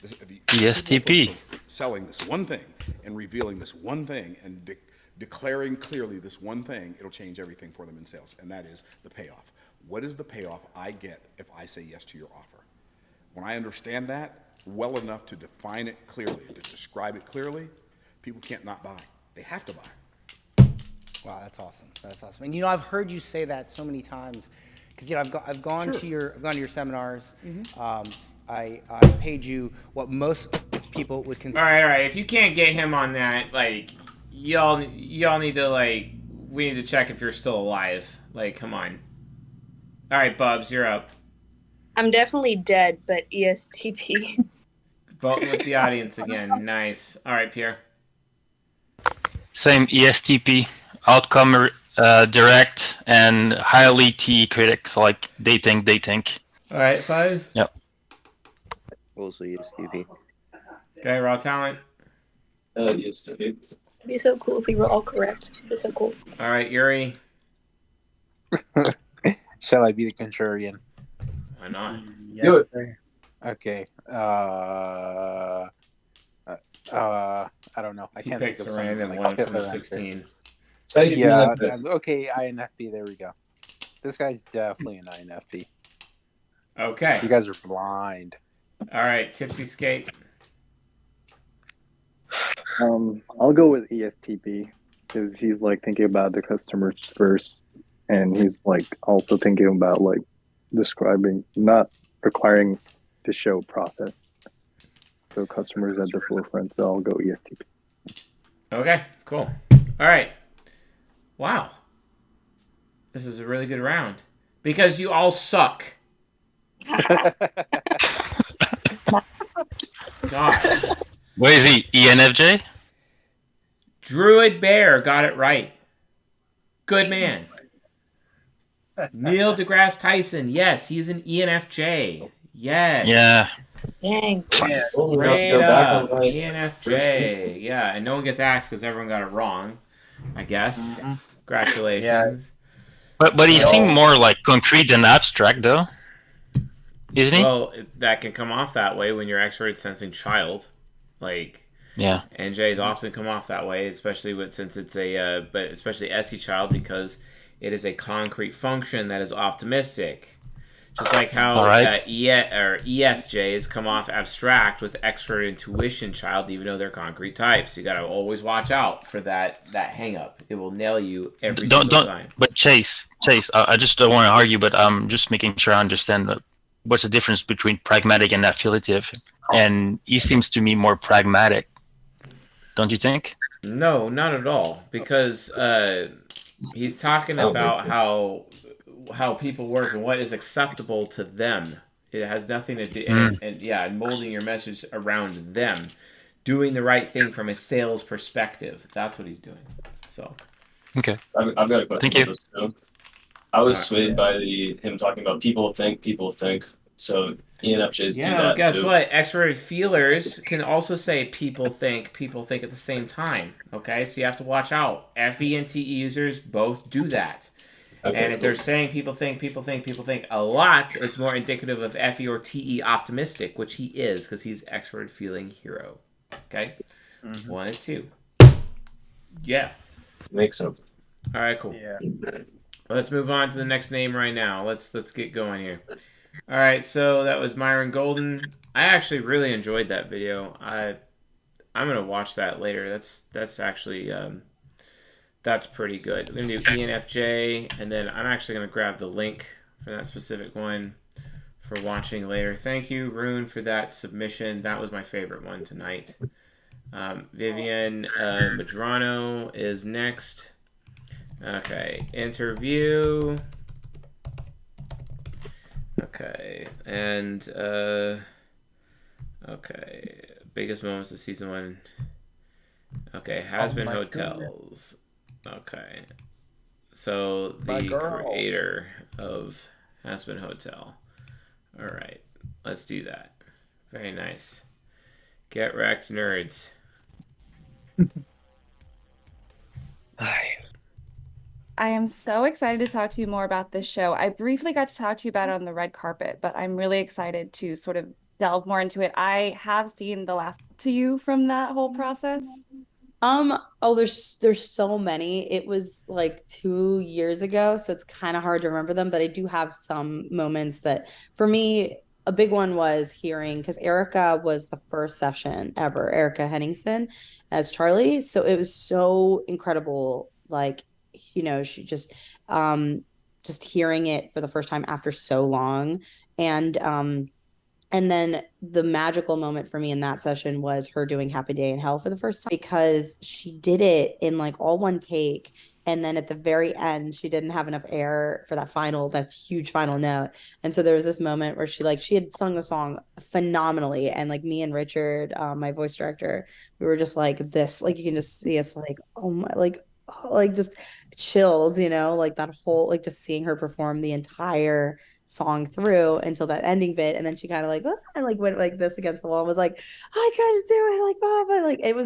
ESTP. Selling this one thing and revealing this one thing and declaring clearly this one thing, it'll change everything for them in sales, and that is the payoff. What is the payoff I get if I say yes to your offer? When I understand that well enough to define it clearly, to describe it clearly, people can't not buy. They have to buy. Wow, that's awesome. That's awesome. And I've heard you say that so many times because I've gone to your seminars. I paid you what most people would consider. All right. If you can't get him on that, y'all need to we need to check if you're still alive. Come on. All right, Bubs, you're up. I'm definitely dead, but ESTP. Vote with the audience again. Nice. All right, Pierre. Same ESTP. Outcome direct, and highly T critic. So like they think. All right, 5. Yep. Also ESTP. Okay, raw talent. Yes, okay. It'd be so cool if we were all correct. It'd be so cool. All right, Yuri. Shall I be the contrarian? Why not? Do it. Okay. I don't know. I He can't picks think of a something random like one from Hitler the answer. 16. Yeah. Okay. INFP. There we go. This guy's definitely an INFP. Okay. You guys are blind. All right, Tipsy Skate. I'll go with ESTP because he's like thinking about the customers first, and he's like also thinking about like describing, not requiring to show process. So customers at the forefront. So I'll go ESTP. Okay, cool. All right. Wow. This is a really good round because you all suck. God. What is he? ENFJ? Druid Bear got it right. Good man. Neil deGrasse Tyson. Yes, he's an ENFJ. Yes. Yeah. Dang. Straight up. ENFJ. Yeah, and no one gets asked because everyone got it wrong, I guess. Congratulations. But he seemed more like concrete than abstract, though. Isn't he? Well, that can come off that way when you're expert sensing child. Like, yeah. NJs often come off that way, especially since it's a, but especially SE child because it is a concrete function that is optimistic. Just like how ESJs come off abstract with expert intuition child, even though they're concrete types. You got to always watch out for that hang up. It will nail you every single time. But Chase, I just don't want to argue, but I'm just making sure I understand what's the difference between pragmatic and affiliative. And he seems to me more pragmatic. Don't you think? No, not at all. Because he's talking about how people work and what is acceptable to them. It has nothing to do and molding your message around them, doing the right thing from a sales perspective. That's what he's doing. So, okay, I've got a question. Thank you. This, too. I was swayed by him talking about people think. So ENFJs do that guess too. what? Extroverted feelers can also say people think at the same time. Okay, so you have to watch out. FE and TE users both do that. Okay, and if they're saying people think a lot, it's more indicative of FE or TE optimistic, which he is because he's extroverted feeling hero. Okay, 1 and 2. Yeah, makes sense. All right, cool. Yeah. Let's move on to the next name right now. Let's get going here. All right, so that was Myron Golden. I actually really enjoyed that video. I'm gonna watch that later. That's actually that's pretty good. We're gonna do ENFJ, and then I'm actually gonna grab the link for that specific one for watching later. Thank you, Rune, for that submission. That was my favorite one tonight. Vivienne Medrano is next. Okay, interview. Okay, and okay, biggest moments of season 1. Okay, has been hotels. Okay, so the creator of Has Been Hotel. All right, let's do that. Very nice. Get wrecked, nerds. I am so excited to talk to you more about this show. I briefly got to talk to you about it on the red carpet, but I'm really excited to sort of delve more into it. I have seen the last to you from that whole process. There's so many. It was like 2 years ago, so it's kind of hard to remember them, but I do have some moments that for me, a big one was hearing, because Erica was the first session ever, Erica Henningsen as Charlie. So it was so incredible. Like, you know, she just hearing it for the first time after so long. And then the magical moment for me in that session was her doing Happy Day in Hell for the first time, because she did it in like all one take. And then at the very end, she didn't have enough air for that huge final note. And so there was this moment where she had sung the song phenomenally. And like me and Richard, my voice director, we were just like this, like you can just see us like, oh my, like just chills, like that whole, like just seeing her perform the entire song through until that ending bit, and then she kind of like and like went like this against the wall and was like, I couldn't do it, like Mama, like it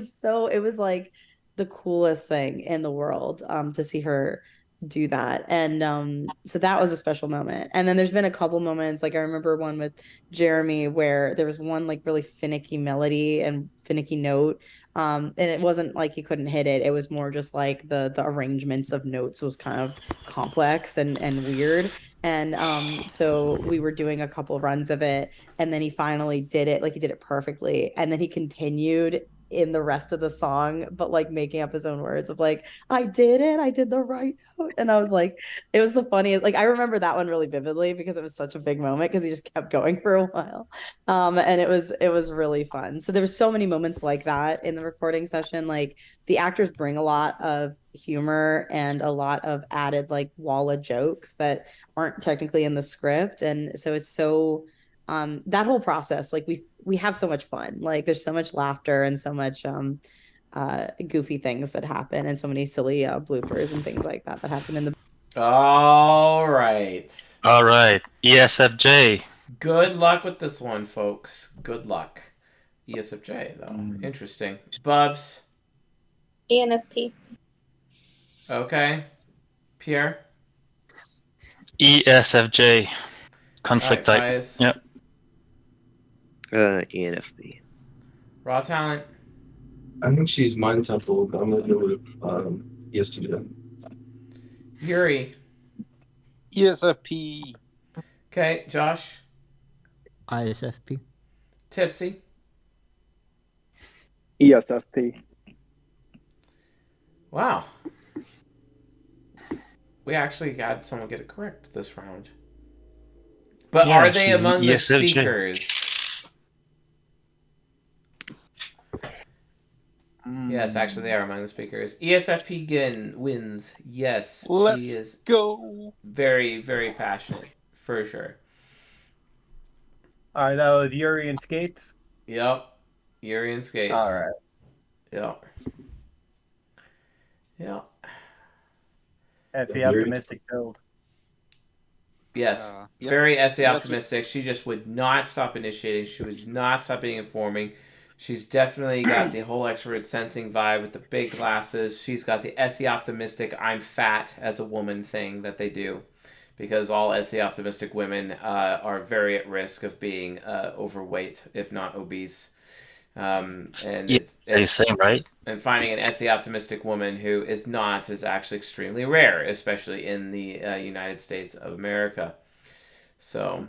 was like the coolest thing in the world to see her do that. And so that was a special moment. And then there's been a couple moments, like I remember one with Jeremy where there was one like really finicky melody and finicky note, and it wasn't like he couldn't hit it, it was more just like the arrangements of notes was kind of complex and weird. And so we were doing a couple runs of it, and then he finally did it, like he did it perfectly, and then he continued in the rest of the song, but like making up his own words of like, I did it, I did the right note. And I was like, it was the funniest. Like I remember that one really vividly because it was such a big moment because he just kept going for a while. And it was really fun. So there was so many moments like that in the recording session. Like the actors bring a lot of humor and a lot of added like wall of jokes that aren't technically in the script. And so it's so that whole process, like we have so much fun. Like there's so much laughter and so much goofy things that happen, and so many silly bloopers and things like that happen in the. All right. ESFJ. Good luck with this one, folks. Good luck. ESFJ though. Interesting. Bubs. ENFP. Okay. Pierre. ESFJ. Conflict type. Bias. Yep. ENFP. Raw talent. I think she's mind temple, but I'm gonna go with ESTJ. Yuri. ESFP. Okay, Josh. ISFP. Tipsy. ESFP. Wow. We actually had someone get it correct this round. But Yeah, are they she's among the ESFJ. speakers? Yes, actually they are among the speakers. ESFP wins. Yes, Let's she is go. very, very passionate, for sure. All right, that was Yuri and Skates. Yep. Yuri and Skates. All right. Yep. Yep. That's the optimistic build. Yes. Yep. Very essay That's optimistic. She just would not stop initiating. She would not stop being informing. She's definitely got the whole extrovert sensing vibe with the big glasses. She's got the essay optimistic I'm fat as a woman thing that they do. Because all essay optimistic women are very at risk of being overweight, if not obese. And Yeah, they say, right? And finding an essay optimistic woman who is not is actually extremely rare, especially in the United States of America. So,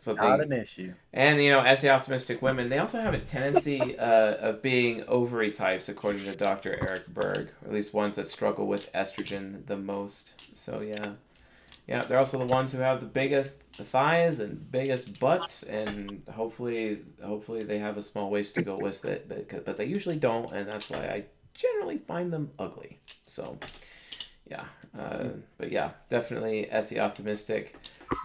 Not an issue. And essay optimistic women, they also have a tendency of being ovary types, according to Dr. Eric Berg, or at least ones that struggle with estrogen the most. So yeah, they're also the ones who have the biggest thighs and biggest butts, and hopefully they have a small waist to go with it, but they usually don't, and that's why I generally find them ugly. So yeah, but yeah, definitely SE optimistic.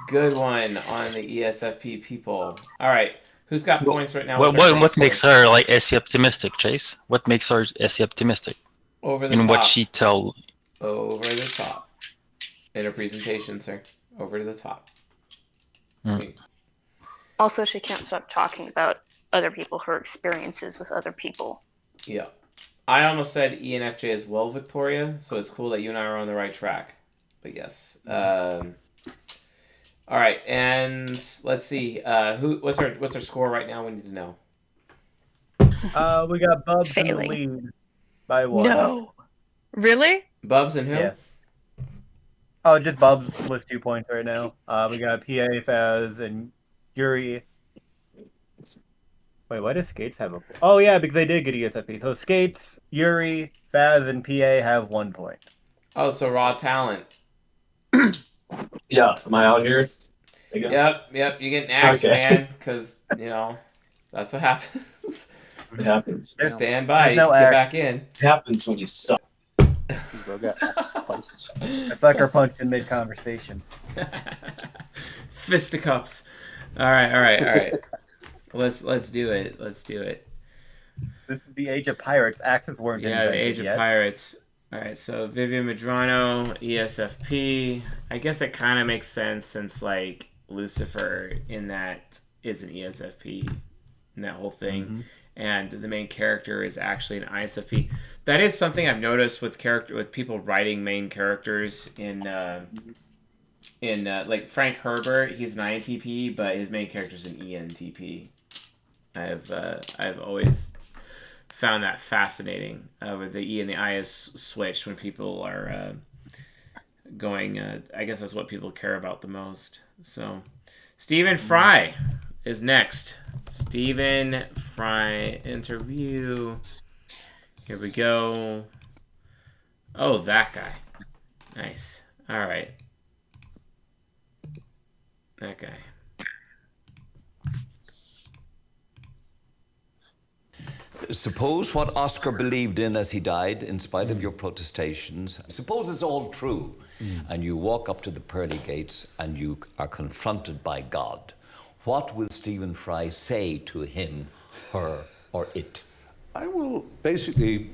Good one on the ESFP people. All right, who's got points right now? What makes her like SE optimistic, Chase? What makes her SE optimistic? Over the in top. what she tell? Over the top. In her presentation, sir. Over to the top. Also, she can't stop talking about other people, her experiences with other people. Yeah. I almost said ENFJ as well, Victoria, so it's cool that you and I are on the right track. But yes. All right, and let's see. What's our score right now? We need to know. We got Bubs in the Failing. lead by one. No. Really? Bubs and who? Yeah. Oh, just Bubs with 2 points right now. We got PA, Faz, and Yuri. Wait, why does Skates have a point? Oh, yeah, because they did get ESFP. So Skates, Yuri, Faz, and PA have 1 point. Oh, so raw talent. Yeah, am I out here? Again? Yep. You get axed, Okay. man, because, that's what happens. What happens? Stand by. There's no Get act. back in. It happens when you suck. It's like our punch in mid-conversation. Fisticuffs. All right. Let's do it. This is the age of pirates. Axes weren't Yeah, the invented age of yet. pirates. All right, so Vivienne Medrano, ESFP. I guess it kind of makes sense since like Lucifer in that is an ESFP in that whole thing, and the main character is actually an ISFP. That is something I've noticed with people writing main characters in like Frank Herbert. He's an INTP, but his main character is an ENTP. I've always found that fascinating with the E and the I is switched when people are going. I guess that's what people care about the most. So, Stephen Fry is next. Stephen Fry interview. Here we go. Oh, that guy. Nice. All right. That guy. Suppose what Oscar believed in as he died, in spite of your protestations, suppose it's all true, and you walk up to the pearly gates and you are confronted by God. What will Stephen Fry say to him, her, or it? I will basically,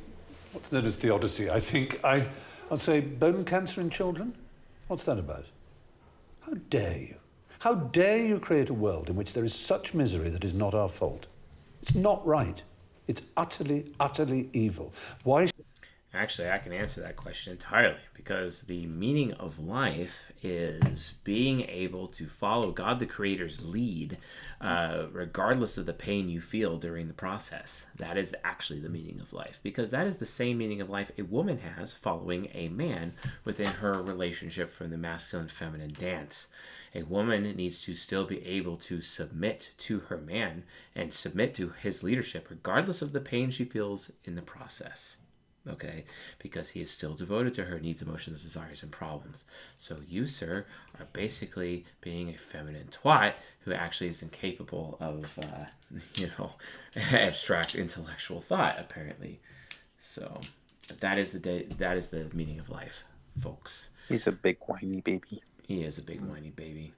what's known as theodicy, I think. I'll say bone cancer in children? What's that about? How dare you? How dare you create a world in which there is such misery that is not our fault? It's not right. It's utterly, utterly evil. Why? Actually, I can answer that question entirely, because the meaning of life is being able to follow God the Creator's lead, regardless of the pain you feel during the process. That is actually the meaning of life, because that is the same meaning of life a woman has following a man within her relationship from the masculine-feminine dance. A woman needs to still be able to submit to her man and submit to his leadership, regardless of the pain she feels in the process. Okay, because he is still devoted to her needs, emotions, desires, and problems. So you, sir, are basically being a feminine twat who actually is incapable of, abstract intellectual thought, apparently. So that is the meaning of life, folks. He's a big whiny baby. He is a big whiny baby,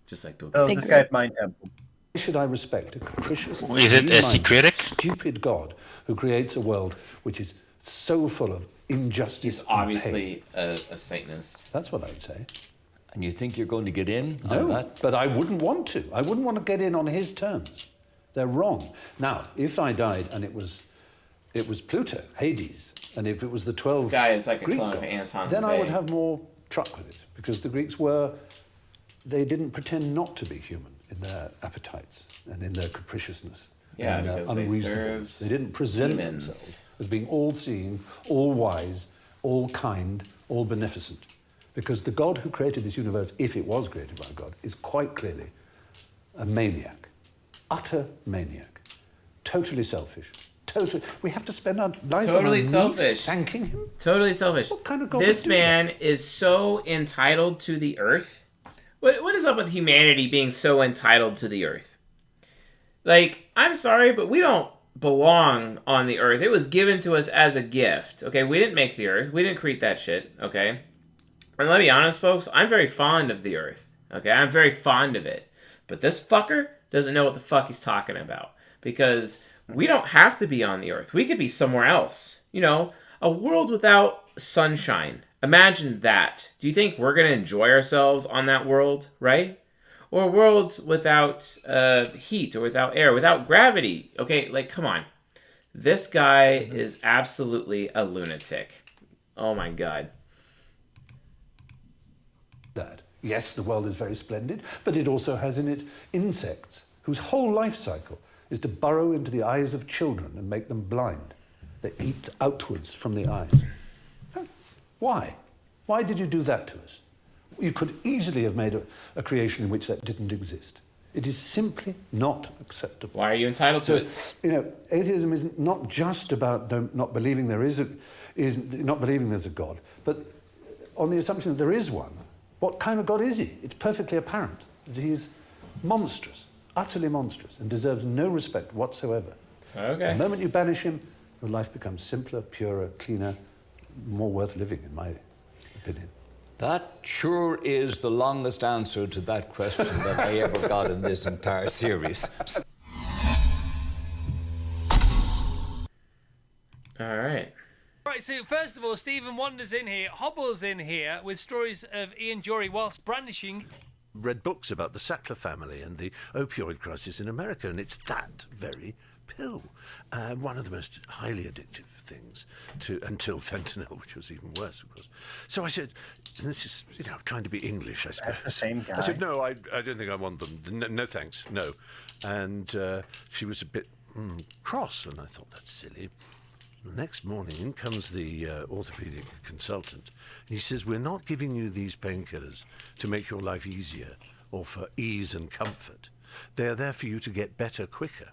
just like Bill Oh, Gates. this guy's mind temple. Why should I respect a capricious, Is it a secretic? stupid God who creates a world which is so full of injustice? He's obviously a Satanist. That's what I'd say. And you think you're going to get in on No, that? but I wouldn't want to. I wouldn't want to get in on his terms. They're wrong. Now, if I died and it was Pluto, Hades, and if it was the 12 This guy is like a Greek clone of gods, Anton then I would LaVey. have more truck with it, because the Greeks they didn't pretend not to be human in their appetites and in their capriciousness. Yeah, and in their because they unreasonableness. served They didn't present demons. themselves as being all-seeing, all-wise, all-kind, all-beneficent. Because the God who created this universe, if it was created by God, is quite clearly a maniac. Utter maniac. Totally selfish. We have to spend our life on our Totally knees selfish. thanking him? Totally selfish. What kind of God This would do man is so entitled to the earth. What is up with humanity being so entitled to the earth? Like, I'm sorry, but we don't belong on the earth. It was given to us as a gift. Okay, we didn't make the earth. We didn't create that shit. Okay, and let me be honest, folks. I'm very fond of the earth. Okay, I'm very fond of it. But this fucker doesn't know what the fuck he's talking about, because we don't have to be on the earth. We could be somewhere else. You know, a world without sunshine. Imagine that. Do you think we're going to enjoy ourselves on that world, right? Or worlds without heat or without air, without gravity. Okay, like, come on. This guy is absolutely a lunatic. Oh my God. That. Yes, the world is very splendid, but it also has in it insects whose whole life cycle is to burrow into the eyes of children and make them blind. They eat outwards from the eyes. Why? Why did you do that to us? You could easily have made a creation in which that didn't exist. It is simply not acceptable. Why are you entitled to it? You know, atheism isn't not just about not believing there's a God, but on the assumption that there is one. What kind of God is he? It's perfectly apparent that he is monstrous, utterly monstrous, and deserves no respect whatsoever. Okay. The moment you banish him, your life becomes simpler, purer, cleaner, more worth living, in my opinion. That sure is the longest answer to that question that I ever got in this entire series. All right. right, so first of all, Stephen Wander's in here, Hobble's in here with stories of Ian Jory whilst brandishing. Read books about the Sackler family and the opioid crisis in America, and it's that very pill. One of the most highly addictive things until fentanyl, which was even worse, of course. So I said, and this is, trying to be English, I suppose. That's the same guy. I said, no, I don't think I want them. No thanks, no. And she was a bit cross, and I thought, that's silly. The next morning, in comes the orthopedic consultant, and he says, we're not giving you these painkillers to make your life easier or for ease and comfort. They're there for you to get better quicker.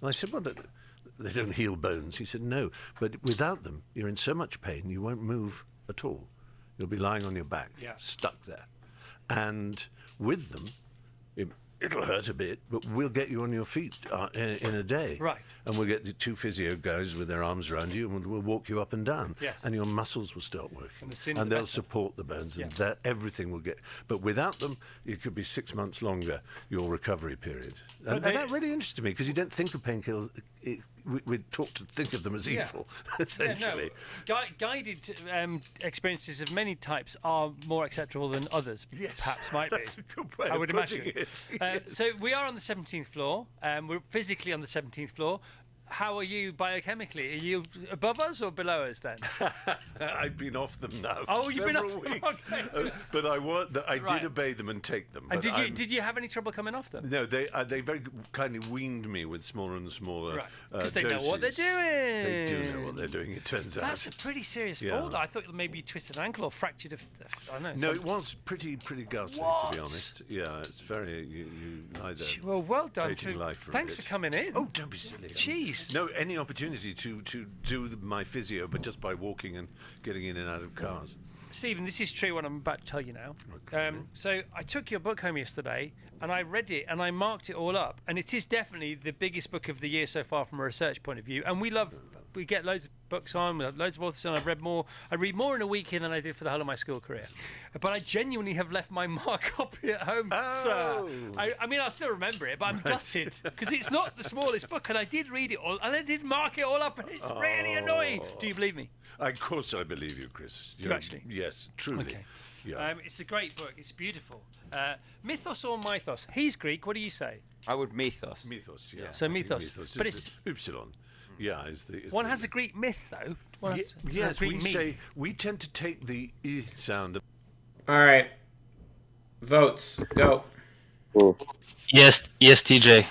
And I said, well, they don't heal bones. He said, no, but without them, you're in so much pain, you won't move at all. You'll be lying on your back, stuck there. And with them, it'll hurt a bit, but we'll get you on your feet in a day. Right. And we'll get the 2 physio guys with their arms around you, and we'll walk you up and down. Yes. And your muscles will start working. And They'll support the bones, and everything will get... But without them, it could be 6 months longer, your recovery period. And that really interested me, because you don't think of painkillers... We're taught to think of them as evil, essentially. Guided experiences of many types are more acceptable than others, perhaps might be. That's a good way I of would putting imagine. it. So we are on the 17th floor. We're physically on the 17th floor. How are you biochemically? Are you above us or below us then? I've been off them now for Oh, you've been several off weeks. Okay. But I did obey them and take them. And but did you have any trouble coming off them? No, they very kindly weaned me with smaller and smaller Because they know what they're doses. doing. They do know what they're doing, it turns out. That's a pretty serious fall. I thought maybe you twisted an ankle or fractured I don't know. No, it was pretty ghastly, to be honest. Yeah, it's very... You lie there. Well done. hating life for a Thanks bit. for coming in. Oh, don't be silly. Jeez. No, any opportunity to do my physio, but just by walking and getting in and out of cars. Stephen, this is true what I'm about to tell you now. So I took your book home yesterday and I read it and I marked it all up, and it is definitely the biggest book of the year so far from a research point of view. And we get loads of books on, we have loads of authors on. I read more in a week here than I did for the whole of my school career. But I genuinely have left my mark copy at home, sir. I mean, I'll still remember it, but I'm gutted because it's not the smallest book, and I did read it all, and I did mark it all up, and it's really annoying. Do you believe me? Of course I believe you, Chris. Do you actually? Yes, truly. Okay. Yeah. It's a great book. It's beautiful. Mythos or mythos? He's Greek. What do you say? I would mythos. Mythos, yeah. So I think mythos. But it's Upsilon. Yeah, one has a Greek myth though. Yes, we tend to take the E sound. All right. Votes. Go. Yes, TJ.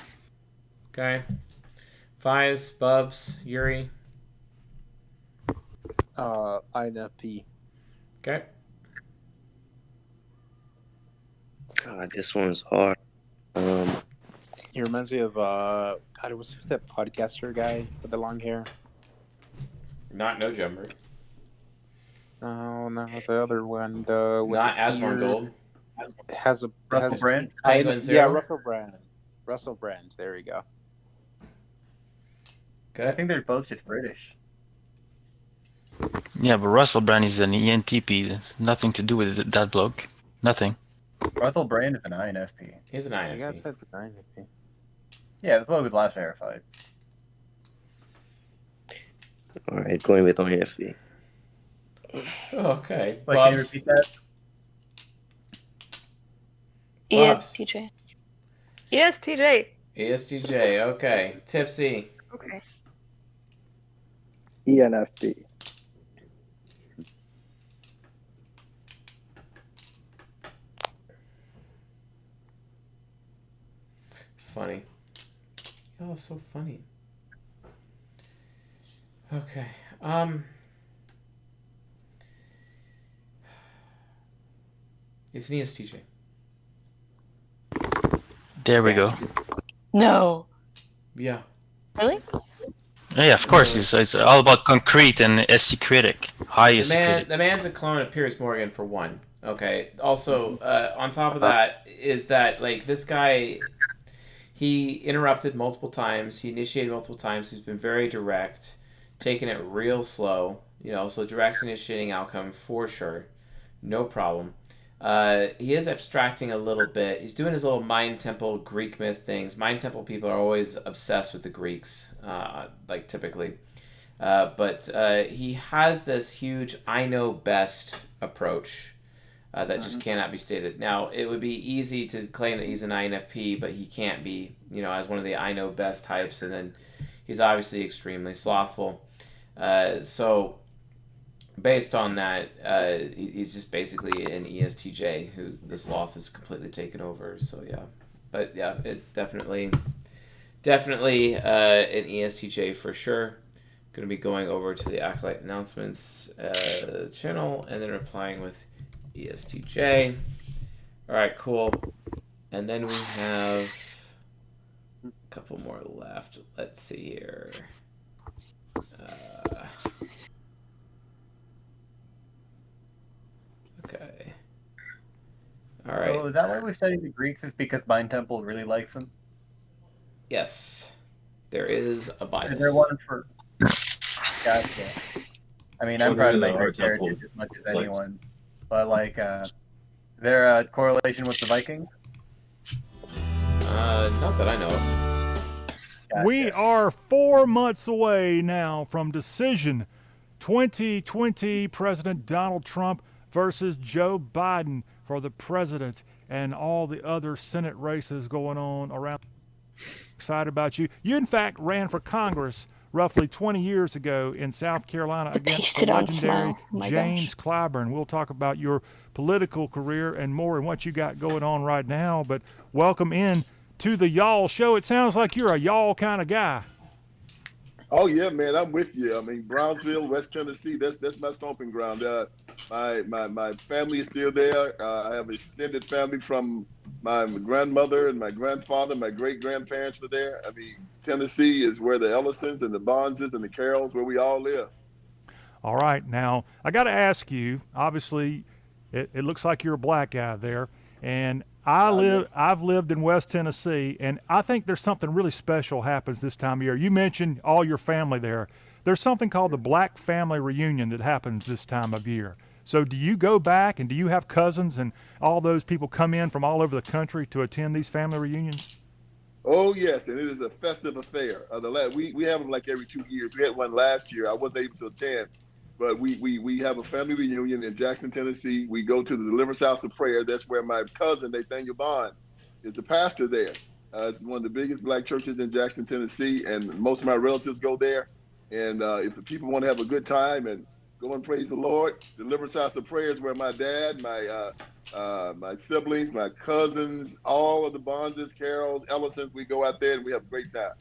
Okay. Fies, Bubs, Yuri. INFP. Okay. God, this one's hard. He reminds me of God. Who's that podcaster guy with the long hair? Not No Jumper. No, the other one. The with Not the Asmar beard. Gold. Russell Brand? Penguin Yeah, Zero? Russell Brand. Russell Brand. There you go. I think they're both just British. Yeah, but Russell Brand is an ENTP. There's nothing to do with that bloke. Nothing. Russell Brand is an INFP. He's an I guess INFP. that's an INFP. Yeah, that's what was last verified. All right, going with INFP. Okay. Wait, can you repeat that? ESTJ. ESTJ. ESTJ. Okay. Tipsy. Okay. ENFP. Funny. Y'all are so funny. Okay. It's an ESTJ. There we go. No. Yeah. Really? Yeah, of course. It's all about concrete and SC critic. High SC critic. The man's a clone of Piers Morgan for one. Okay. Also, on top of that, is that like this guy, he interrupted multiple times. He initiated multiple times. He's been very direct, taking it real slow. So direct initiating outcome for sure, no problem. He is abstracting a little bit. He's doing his little Mind Temple Greek myth things. Mind Temple people are always obsessed with the Greeks, like typically. But he has this huge I know best approach that just cannot be stated. Now, it would be easy to claim that he's an INFP, but he can't be, as one of the I know best types. And then he's obviously extremely slothful. So based on that, he's just basically an ESTJ who the sloth is completely taken over. So yeah, but yeah, it definitely an ESTJ for sure. Going to be going over to the Acolyte announcements channel and then replying with ESTJ. All right, cool. And then we have a couple more left. Let's see here. Okay. All right. So is that why we study the Greeks? Is because Mind Temple really likes them? Yes. There is a bias. Is there one for... Gotcha. I mean, I'm proud of my Greek heritage as much as anyone. But, like, is there a correlation with the Vikings? Not that I know of. Gotcha. We are 4 months away now from decision 2020 President Donald Trump versus Joe Biden for the president and all the other Senate races going on around. Excited about you. You, in fact, ran for Congress roughly 20 years ago in South Carolina against the legendary James Clyburn. We'll talk about your political career and more and what you got going on right now. But welcome in to the Y'all Show. It sounds like you're a y'all kind of guy. Oh yeah, man, I'm with you. I mean, Brownsville, West Tennessee, that's my stomping ground. My family is still there. I have extended family from my grandmother and my grandfather. My great grandparents were there. I mean, Tennessee is where the Ellisons and the Bonses and the Carrolls, where we all live. All right, now I got to ask you. Obviously, it looks like you're a black guy there, and I've lived in West Tennessee, and I think there's something really special happens this time of year. You mentioned all your family there. There's something called the Black Family Reunion that happens this time of year. So do you go back, and do you have cousins and all those people come in from all over the country to attend these family reunions? Oh yes, and it is a festive affair. We have them like every 2 years. We had one last year. I wasn't able to attend, but we have a family reunion in Jackson, Tennessee. We go to the Deliverance House of Prayer. That's where my cousin Nathaniel Bond is the pastor there. It's one of the biggest black churches in Jackson, Tennessee, and most of my relatives go there. And if the people want to have a good time and go and praise the Lord, Deliverance House of Prayer is where my dad, my siblings, my cousins, all of the Bonses, Carrolls, Ellisons, we go out there and we have a great time.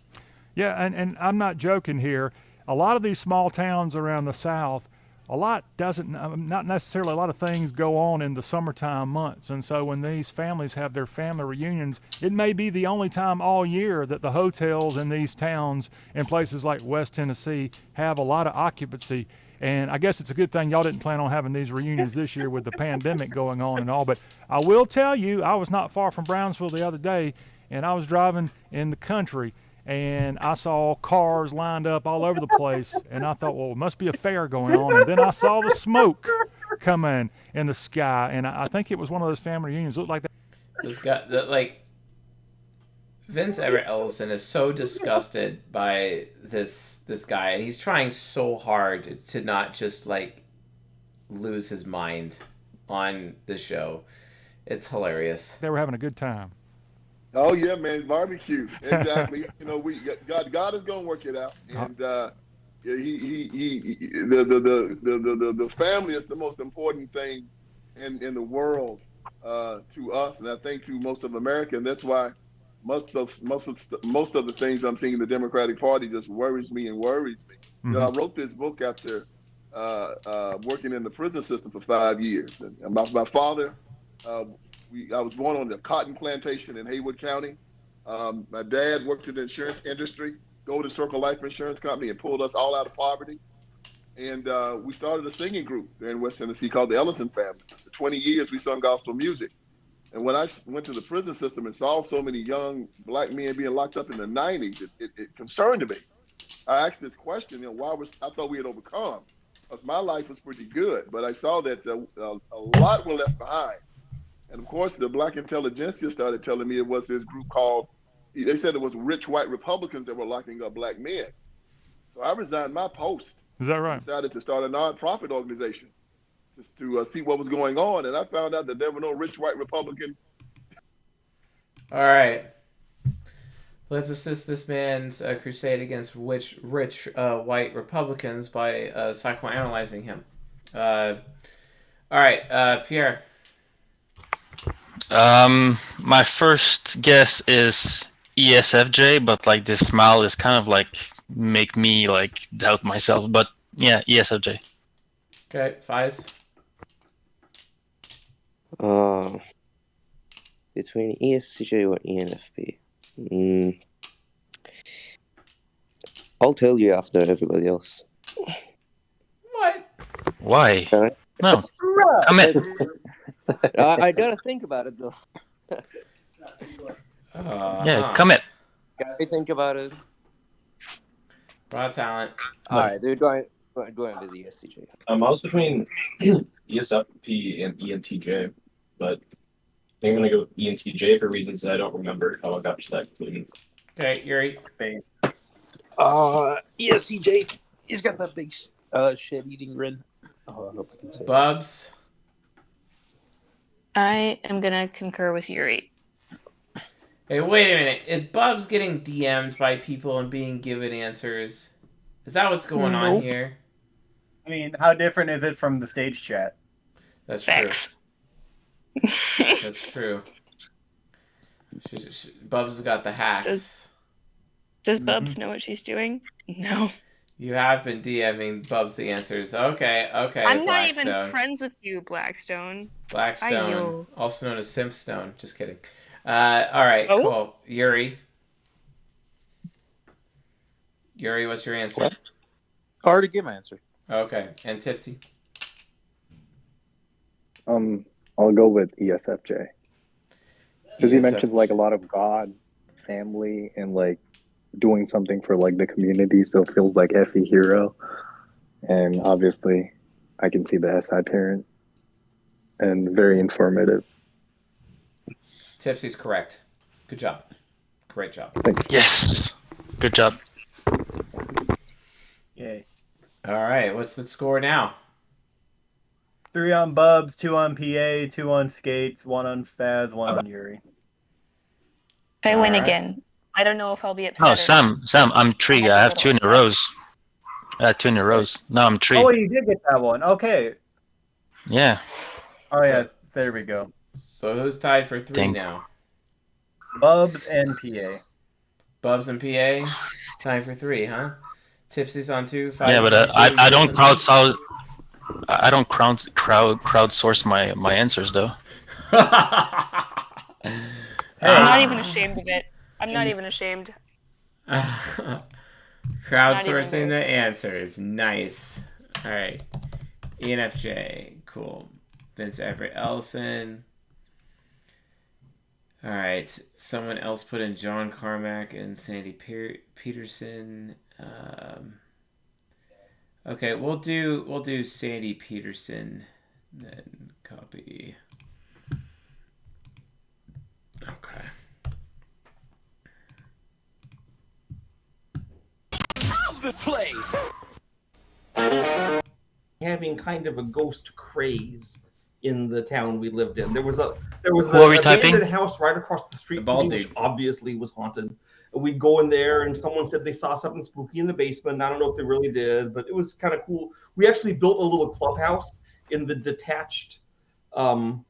Yeah, and I'm not joking here. A lot of these small towns around the South, not necessarily a lot of things go on in the summertime months. And so when these families have their family reunions, it may be the only time all year that the hotels in these towns in places like West Tennessee have a lot of occupancy. And I guess it's a good thing y'all didn't plan on having these reunions this year with the pandemic going on and all. But I will tell you, I was not far from Brownsville the other day, and I was driving in the country, and I saw cars lined up all over the place, and I thought, well, it must be a fair going on. And then I saw the smoke coming in the sky, and I think it was one of those family reunions. It looked like that. This guy, Vince Everett Ellison is so disgusted by this guy, and he's trying so hard to not just lose his mind on the show. It's hilarious. They were having a good time. Oh yeah, man, barbecue. Exactly. God is gonna work it out, and the family is the most important thing in the world to us, and I think to most of America, and that's why most of the things I'm seeing in the Democratic Party just worries me. Mm-hmm. I wrote this book after working in the prison system for 5 years, and my father. I was born on the cotton plantation in Haywood County. My dad worked in the insurance industry, Golden Circle Life Insurance Company, and pulled us all out of poverty. And we started a singing group there in West Tennessee called the Ellison Family. For 20 years, we sung gospel music. And when I went to the prison system and saw so many young black men being locked up in the 90s, it concerned me. I asked this question, I thought we had overcome, because my life was pretty good, but I saw that a lot were left behind. And of course, the black intelligentsia started telling me it was this group called, they said it was rich white Republicans that were locking up black men. So I resigned my post. Is that right? Decided to start a nonprofit organization just to see what was going on, and I found out that there were no rich white Republicans. All right. Let's assist this man's crusade against rich white Republicans by psychoanalyzing him. All right, Pierre. My first guess is ESFJ, but like this smile is kind of like make me like doubt myself. But yeah, ESFJ. Okay, Fies. Between ESTJ or ENFP. I'll tell you after everybody else. What? Why? No. Come in. I gotta think about it though. Yeah, come in. Gotta think about it. Raw talent. Alright, dude, going with ESTJ. I was between ESFP and ENTJ, but I think I'm gonna go with ENTJ for reasons that I don't remember how I got to that conclusion. Okay, Yuri. ESTJ. He's got that big shit-eating grin. Oh, I hope I can say Bubs. I am gonna concur with Yuri. Hey, wait a minute. Is Bubs getting DM'd by people and being given answers? Is that what's going on here? I mean, how different is it from the stage chat? That's Facts. true. That's true. Bubs has got the hacks. Does Bubs know what she's doing? No. You have been DMing Bubs the answers. Okay. I'm not even Blackstone. friends with you, Blackstone. Blackstone, also known as Simpstone. Just kidding. All right, cool. Yuri, what's your answer? What? I already gave my answer. Okay, and Tipsy? I'll go with ESFJ. Because he mentions like a lot of God, family, and like doing something for like the community, so it feels like FE hero. And obviously, I can see the SI parent, and very informative. Tipsy's correct. Good job. Great job. Thanks. Yes. Good job. Yay. All right, what's the score now? 3 on Bubs, 2 on PA, 2 on Skates, 1 on Faz, 1 on Yuri. If I win again, I don't know if I'll be upset. Oh, or Sam, I'm 3. I have 2 in a row. I had 2 in a row. Now I'm 3. Oh, you did get that one. Okay. Yeah. Oh, yeah. There we go. So who's tied for 3 now? Bubs and PA. Bubs and PA tied for 3, huh? Tipsy's on 2. Yeah, but I don't crowdsource. I don't crowdsource my answers though. I'm not even ashamed of it. I'm not even ashamed. Crowdsourcing the answers. Nice. All right. ENFJ. Cool. Vince Everett Ellison. All right. Someone else put in John Carmack and Sandy Petersen. Okay, we'll do Sandy Petersen. Then copy. Okay. Of the place. Having kind of a ghost craze in the town we lived in. There was an abandoned house right across the street from me, which obviously was haunted. And we'd go in there, and someone said they saw something spooky in the basement. I don't know if they really did, but it was kind of cool. We actually built a little clubhouse in the detached alcove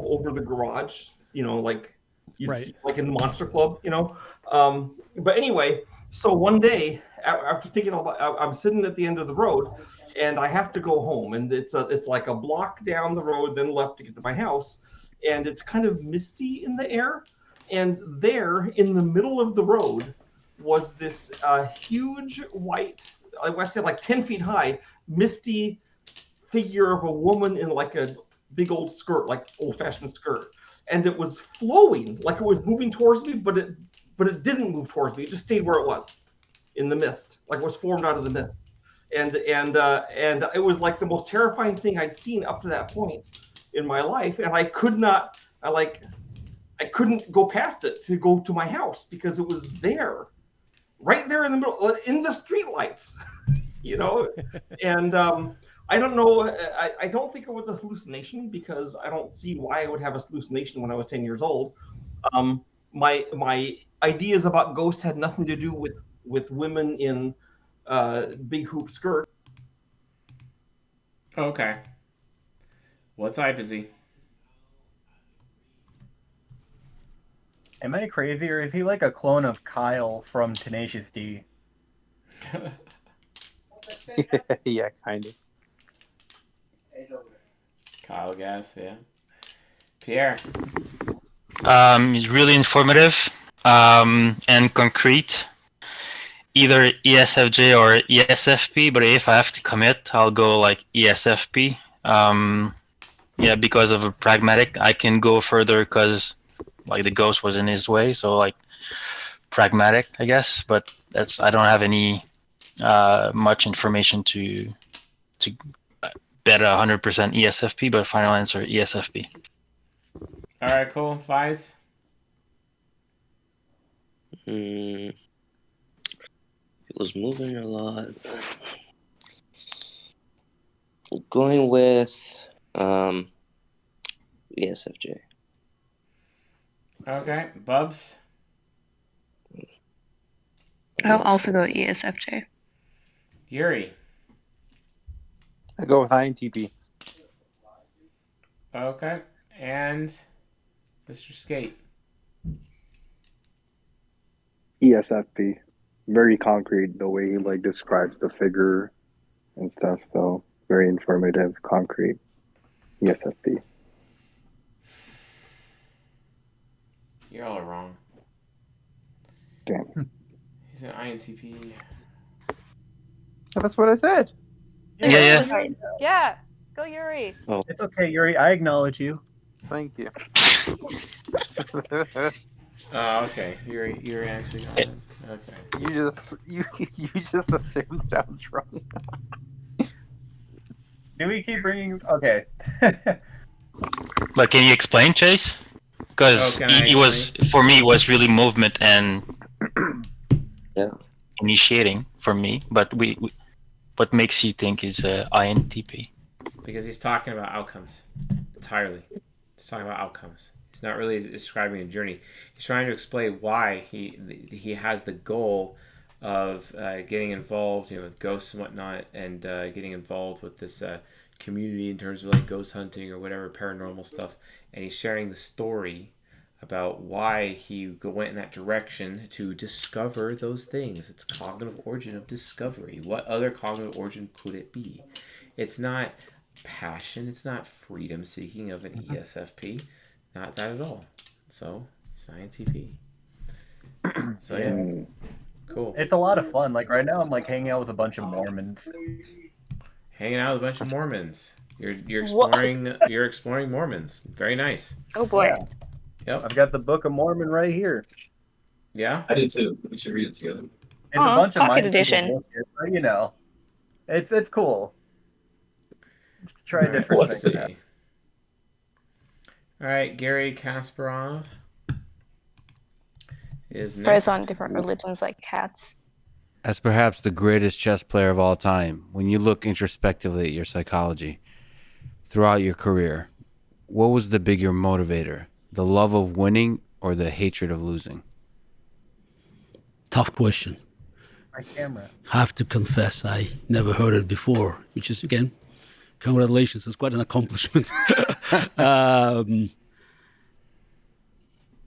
over the garage. You know, like you'd see, like in the Monster Club. You know, but anyway. So one day, after thinking about, I'm sitting at the end of the road, and I have to go home, and it's like a block down the road, then left to get to my house, and it's kind of misty in the air, and there in the middle of the road was this huge white, I say like 10 feet high, misty figure of a woman in like a big old skirt, like old-fashioned skirt, and it was flowing, like it was moving towards me, but it didn't move towards me. It just stayed where it was in the mist, like it was formed out of the mist. And it was like the most terrifying thing I'd seen up to that point in my life. And I could not, I couldn't go past it to go to my house because it was there, right there in the middle, in the street lights, you know. And I don't know. I don't think it was a hallucination because I don't see why I would have a hallucination when I was 10 years old. My ideas about ghosts had nothing to do with women in big hoop skirts. Okay. What type is he? Am I crazy, or is he like a clone of Kyle from Tenacious D? Yeah, kind of. Kyle Gass, yeah. Pierre. He's really informative and concrete. Either ESFJ or ESFP, but if I have to commit, I'll go like ESFP. Yeah, because of a pragmatic, I can go further because like the ghost was in his way, so like pragmatic, I guess. But I don't have any much information to bet 100% ESFP, but final answer ESFP. All right, cool. Fies. It was moving a lot. Going with ESFJ. Okay, Bubs. I'll also go ESFJ. Yuri. I go with INTP. Okay, and Mr. Skate. ESFP, very concrete the way he like describes the figure and stuff. So very informative, concrete. ESFP. You all are wrong. Damn. He's an INTP. That's what I said. Yeah. Yeah, go Yuri. Oh. It's okay, Yuri. I acknowledge you. Thank you. Oh, okay. You're actually on it. Okay. You just assumed that I was wrong. Do we keep bringing? Okay. But can you explain, Chase? Because it was, for me, it was really movement and initiating for me. But what makes you think is INTP? Because he's talking about outcomes entirely. He's talking about outcomes. He's not really describing a journey. He's trying to explain why he has the goal of getting involved, with ghosts and whatnot, and getting involved with this community in terms of like ghost hunting or whatever paranormal stuff. And he's sharing the story about why he went in that direction to discover those things. It's cognitive origin of discovery. What other cognitive origin could it be? It's not passion. It's not freedom seeking of an ESFP. Not that at all. So, it's INTP. So, yeah. Cool. It's a lot of fun. Like right now, I'm like hanging out with a bunch of Mormons. Hanging out with a bunch of Mormons. You're exploring Mormons. Very nice. Oh boy. Yeah. Yep. I've got the Book of Mormon right here. Yeah. I did too. We should read it together. It's a bunch of pocket my edition. But, it's cool. Let's try different things. All right, Garry Kasparov is next. Tries on different religions like cats. As perhaps the greatest chess player of all time, when you look introspectively at your psychology throughout your career, what was the bigger motivator? The love of winning or the hatred of losing? Tough question. My camera. Have to confess, I never heard it before, which is, again, congratulations. It's quite an accomplishment.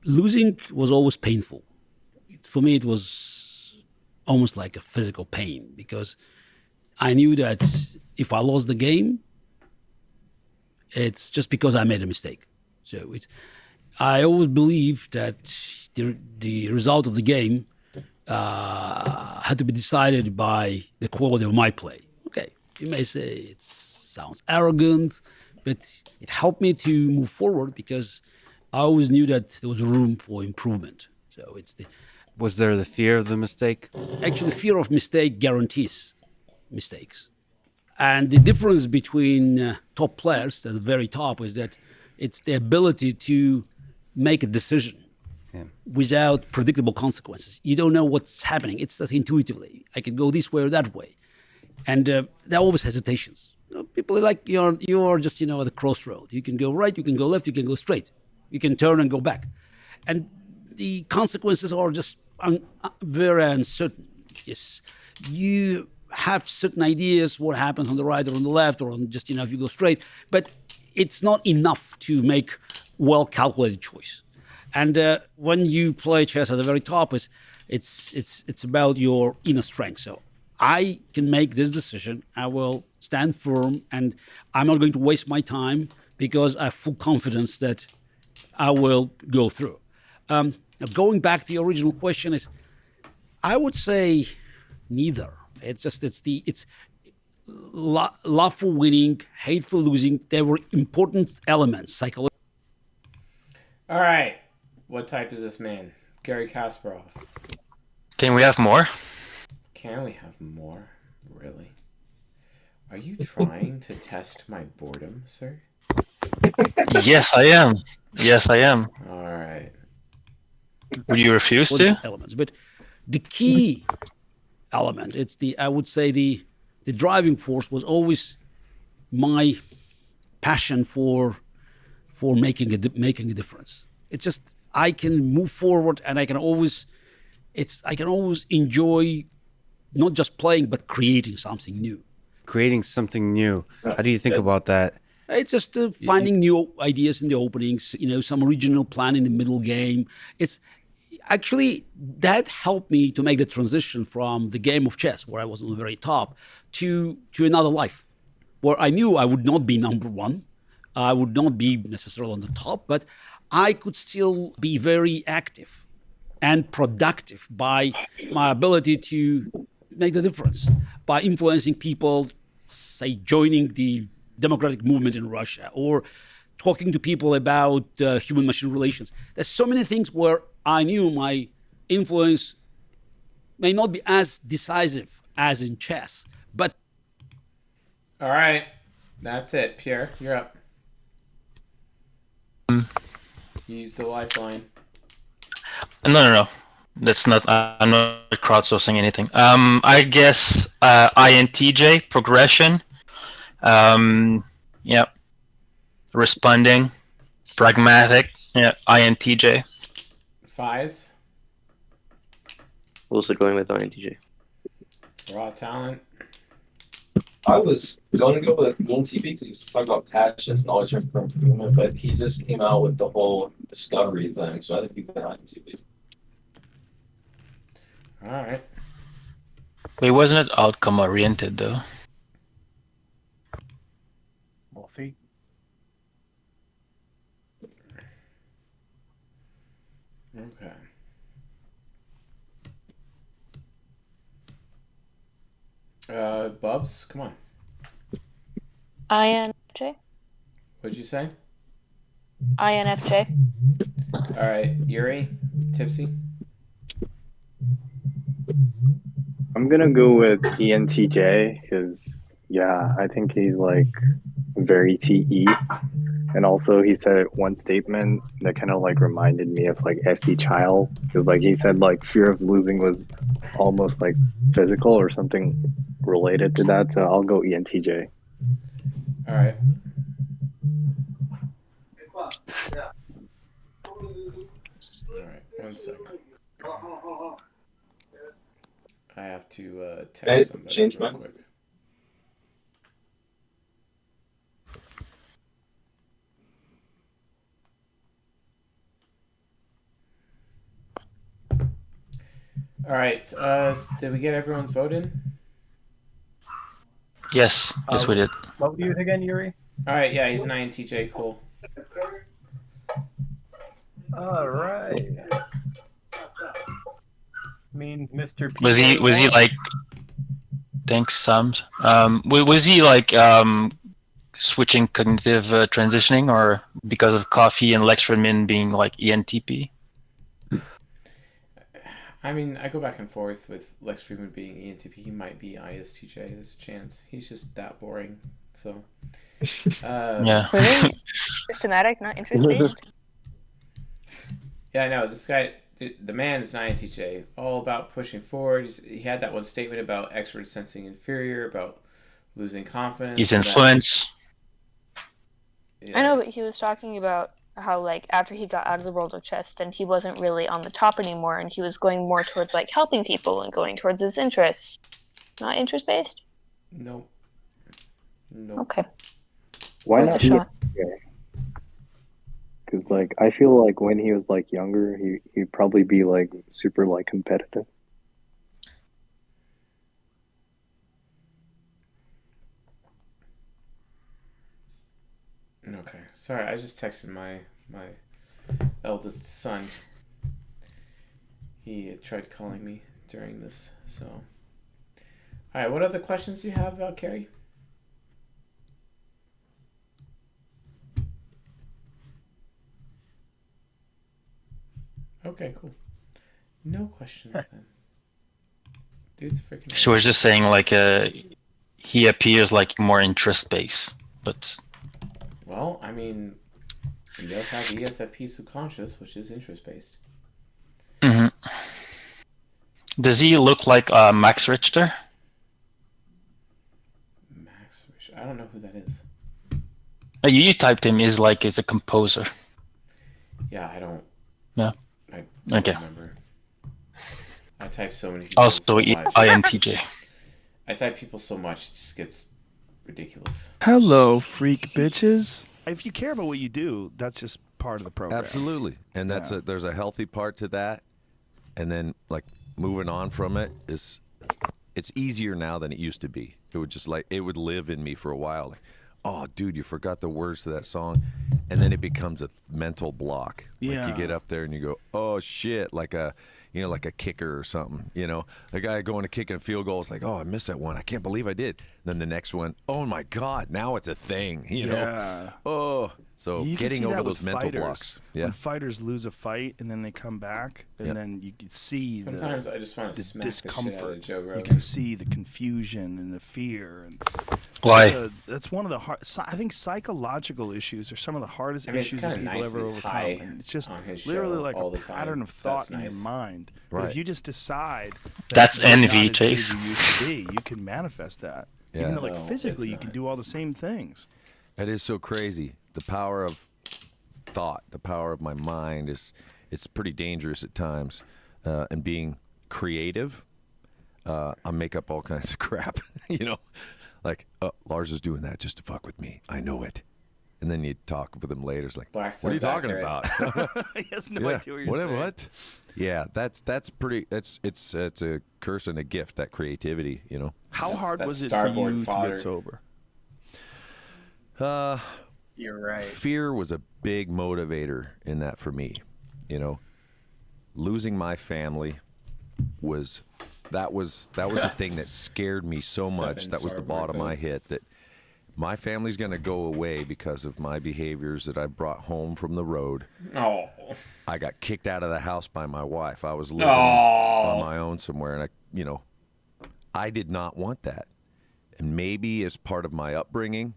Losing was always painful. For me, it was almost like a physical pain because I knew that if I lost the game, it's just because I made a mistake. So I always believed that the result of the game had to be decided by the quality of my play. Okay, you may say it sounds arrogant, but it helped me to move forward because I always knew that there was room for improvement. So Was there the fear of the mistake? Actually, fear of mistake guarantees mistakes. And the difference between top players at the very top is that it's the ability to make a decision without predictable consequences. You don't know what's happening. It's just intuitively. I can go this way or that way. And there are always hesitations. People are like, you're just, at the crossroad. You can go right, you can go left, you can go straight. You can turn and go back. And the consequences are just very uncertain. Yes, you have certain ideas what happens on the right or on the left or on just, if you go straight. But it's not enough to make well-calculated choice. And when you play chess at the very top, it's about your inner strength. So I can make this decision. I will stand firm, and I'm not going to waste my time because I have full confidence that I will go through. Now going back to the original question I would say neither. It's love for winning, hate for losing. They were important elements. Psychology. All right. What type is this man? Garry Kasparov. Can we have more? Can we have more? Really? Are you trying to test my boredom, sir? Yes, I am. Yes, I am. All right. Would you refuse to? Elements, but the key element, I would say the driving force was always my passion for making a difference. It's just I can move forward, and I can always enjoy not just playing but creating something new. Creating something new. How do you think about that? It's just finding new ideas in the openings, some original plan in the middle game. It's actually that helped me to make the transition from the game of chess, where I was on the very top, to another life, where I knew I would not be number one. I would not be necessarily on the top, but I could still be very active and productive by my ability to make the difference, by influencing people, say, joining the democratic movement in Russia or talking to people about human-machine relations. There's so many things where I knew my influence may not be as decisive as in chess, but... All right. That's it. Pierre, you're up. Use the lifeline. No. That's not. I'm not crowdsourcing anything. I guess INTJ progression. Yeah. Responding, pragmatic. Yeah. INTJ. Fies. Also going with INTJ. Raw talent. I was going to go with ENTP because he's talking about passion and always room for improvement, but he just came out with the whole discovery thing, so I think he's an INTP. All right. Wait, wasn't it outcome oriented though? Wolfie. Okay. Bubs, come on. INFJ. What'd you say? INFJ. All right, Yuri, Tipsy. I'm gonna go with ENTJ because I think he's like very TE, and also he said one statement that kind of like reminded me of like SE Child because like he said like fear of losing was almost like physical or something related to that. So I'll go ENTJ. All right. All right, 1 second. I have to text somebody change real mine. quick. All right. Did we get everyone's vote in? Yes, we did. What were you again, Yuri? All right. Yeah, he's an INTJ. Cool. All right. Mr. Was he like? Thanks, Sams. Was he like switching cognitive transitioning, or because of coffee and Lextramin being like ENTP? I mean, I go back and forth with Lex Friedman being ENTP. He might be ISTJ. There's a chance. He's just that boring. So, yeah. Systematic, not interest based. Yeah, I know. This guy, the man is an INTJ, all about pushing forward. He had that one statement about experts sensing inferior, about losing confidence. His influence. I know, but he was talking about how, like, after he got out of the world of chess, then he wasn't really on the top anymore, and he was going more towards, like, helping people and going towards his interests. Not interest-based? No. No. Okay. Why Worth not a shot. Because like I feel like when he was like younger, he'd probably be like super like competitive. Okay. Sorry, I just texted my eldest son. He tried calling me during this, so. All right, what other questions do you have about Carrie? Okay, cool. No questions then. Dude's freaking. She was just saying like he appears like more interest based, but Well, I mean, he does have ESFP subconscious, which is interest based. Does he look like Max Richter? Max Richter. I don't know who that is. You typed him. Is like is a composer. Yeah, I don't. No. I don't Okay. remember. I type so many people. Also, so much. INTJ. I type people so much, it just gets ridiculous. Hello, freak bitches. If you care about what you do, that's just part of the program. Absolutely, and that's there's a healthy part to that, and then like moving on from it is, it's easier now than it used to be. It would just like it would live in me for a while. Like, oh, dude, you forgot the words to that song, and then it becomes a mental block. Yeah. Like you get up there and you go, oh shit, like a. You know, like a kicker or something, you know, a guy going to kick a field goal is like, oh, I missed that one. I can't believe I did. Then the next one, oh my God, now it's a thing, you know? Oh, so You can getting see over that those with mental fighters. blocks. Yeah. When fighters lose a fight and then they come back, and then you can see Sometimes I just want to the smack the shit out of discomfort. Joe You Rogan. can see the confusion and the fear. And Why? That's one of the hard. I think psychological issues are some of the hardest I mean, it's issues that kinda people nice ever he's overcome. high And it's just on his literally show like all a the time. pattern of That's thought in nice. your mind. Right. But if you just decide That's you're not envy, as good as Chase. you used to be, you can manifest that. Yeah. Even though, like, No, physically, it's you can not. do all the same things. That is so crazy. The power of thought, the power of my mind it's pretty dangerous at times. And being creative, I make up all kinds of crap, you know, like, oh, Lars is doing that just to fuck with me. I know it. And then you talk with him later. It's like, Black what are you Soul's talking accurate. about? He has no idea what you're saying. What? Yeah, that's pretty. It's a curse and a gift, that creativity, you know. How hard that's was it for starboard you to fodder. get sober? You're right. Fear was a big motivator in that for me. You know, losing my family was the thing that scared me so much. Seven That was the starboard bottom I boats. hit, that my family's going to go away because of my behaviors that I brought home from the road. Oh. I got kicked out of the house by my wife. I was living on my own somewhere, and I did not want that. And maybe as part of my upbringing,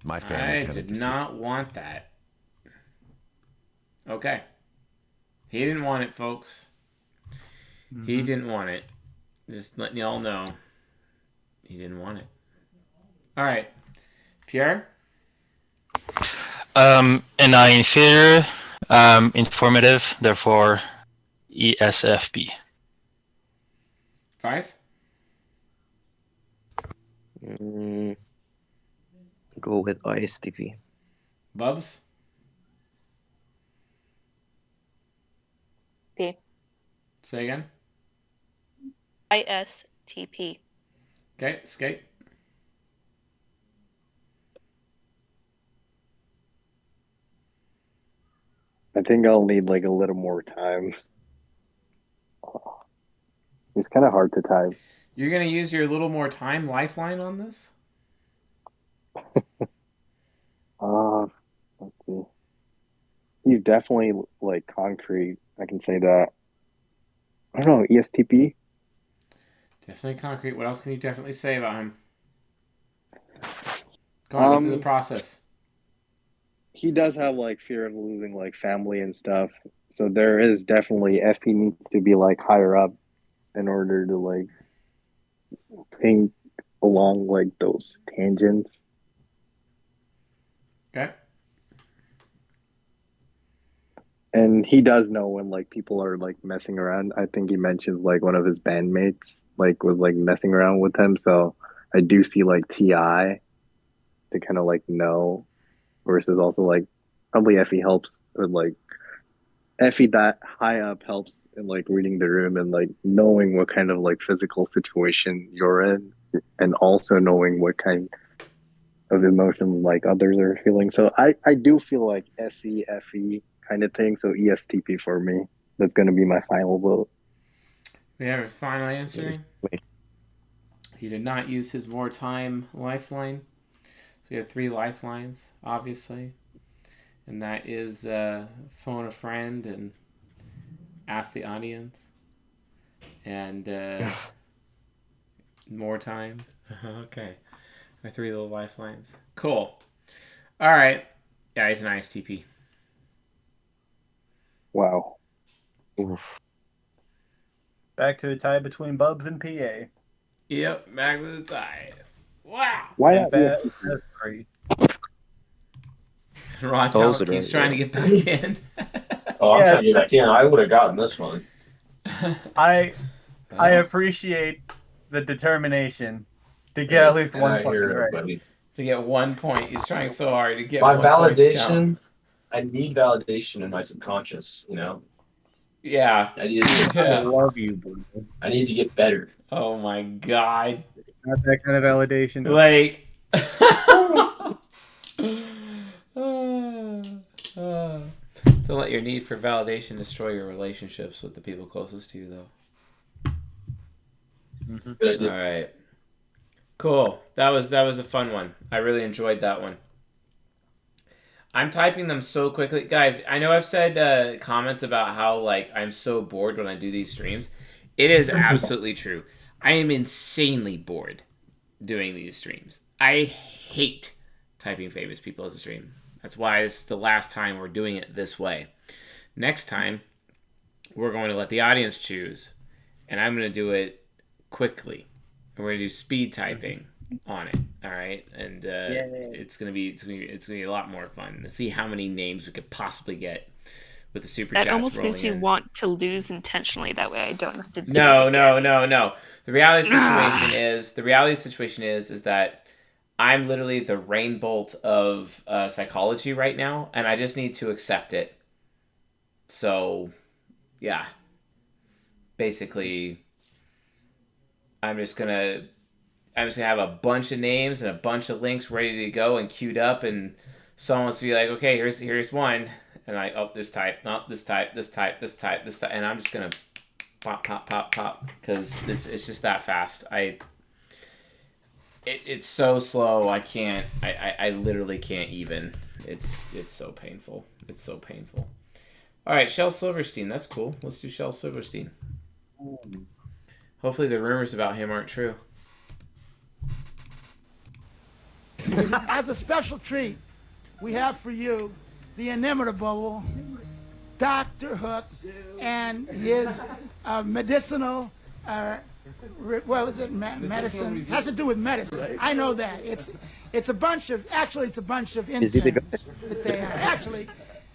my family I kinda did not want that. Okay. He didn't want it, folks. He didn't want it. Just letting y'all know. He didn't want it. All right. Pierre? An I inferior, informative, therefore ESFP. Five? Go with ISTP. Bubs? P. Say again? ISTP. Okay, Skate. I think I'll need like a little more time. It's kind of hard to type. You're going to use your little more time lifeline on this? Let's see. He's definitely like concrete. I can say that. I don't know, ESTP? Definitely concrete. What else can you definitely say about him? Go on, go through the process. he does have like fear of losing like family and stuff. So there is definitely FE needs to be like higher up in order to like think along like those tangents. Okay. And he does know when like people are like messing around. I think he mentions like one of his bandmates like was like messing around with him. So I do see like TI to kind of like know, versus also like probably FE helps with like FE that high up helps in like reading the room and like knowing what kind of like physical situation you're in, and also knowing what kind of emotion like others are feeling. So I do feel like SE FE kind of thing. So ESTP for me. That's going to be my final vote. We have his final answer. He did not use his more time lifeline. So we have 3 lifelines, obviously. And that is phone a friend and ask the audience. And more time. Okay. My 3 little lifelines. Cool. All right. Yeah, he's an ISTP. Wow. Oof. Back to a tie between Bubs and PA. Yep, back to the tie. Wow. Why not? That's great. Ron keeps trying to get back in. Oh, I'm trying to get back in. I would have gotten this one. I appreciate the determination to get at least one fucking right. To get 1 point. He's trying so hard to get my 1 point to validation. count. I need validation in my subconscious, you know? Yeah. I love you, bro. I need to get better. Oh my god. Not that kind of validation. Like don't let your need for validation destroy your relationships with the people closest to you, though. Good idea. All right. Cool. That was a fun one. I really enjoyed that one. I'm typing them so quickly. Guys, I know I've said comments about how like I'm so bored when I do these streams. It is absolutely true. I am insanely bored doing these streams. I hate typing famous people as a stream. That's why this is the last time we're doing it this way. Next time, we're going to let the audience choose. And I'm going to do it quickly. And we're going to do speed typing on it. All right? And it's going to be a lot more fun to see how many names we could possibly get with the super chats That almost rolling makes me in. want to lose intentionally. That way I don't have to do No. it again. The reality situation is that I'm literally the rain bolt of psychology right now, and I just need to accept it. So, yeah. Basically, I'm just gonna have a bunch of names and a bunch of links ready to go and queued up, and someone wants to be like, okay, here's one, and this type, and I'm just gonna pop, because it's just that fast. It's so slow. I can't. I literally can't even. It's so painful. It's so painful. All right, Shel Silverstein. That's cool. Let's do Shel Silverstein. Hopefully the rumors about him aren't true. As a special treat, we have for you the inimitable Dr. Hook and his medicinal. What was it? Medicine has to do with medicine. I know that it's a bunch of interns that they are. Actually,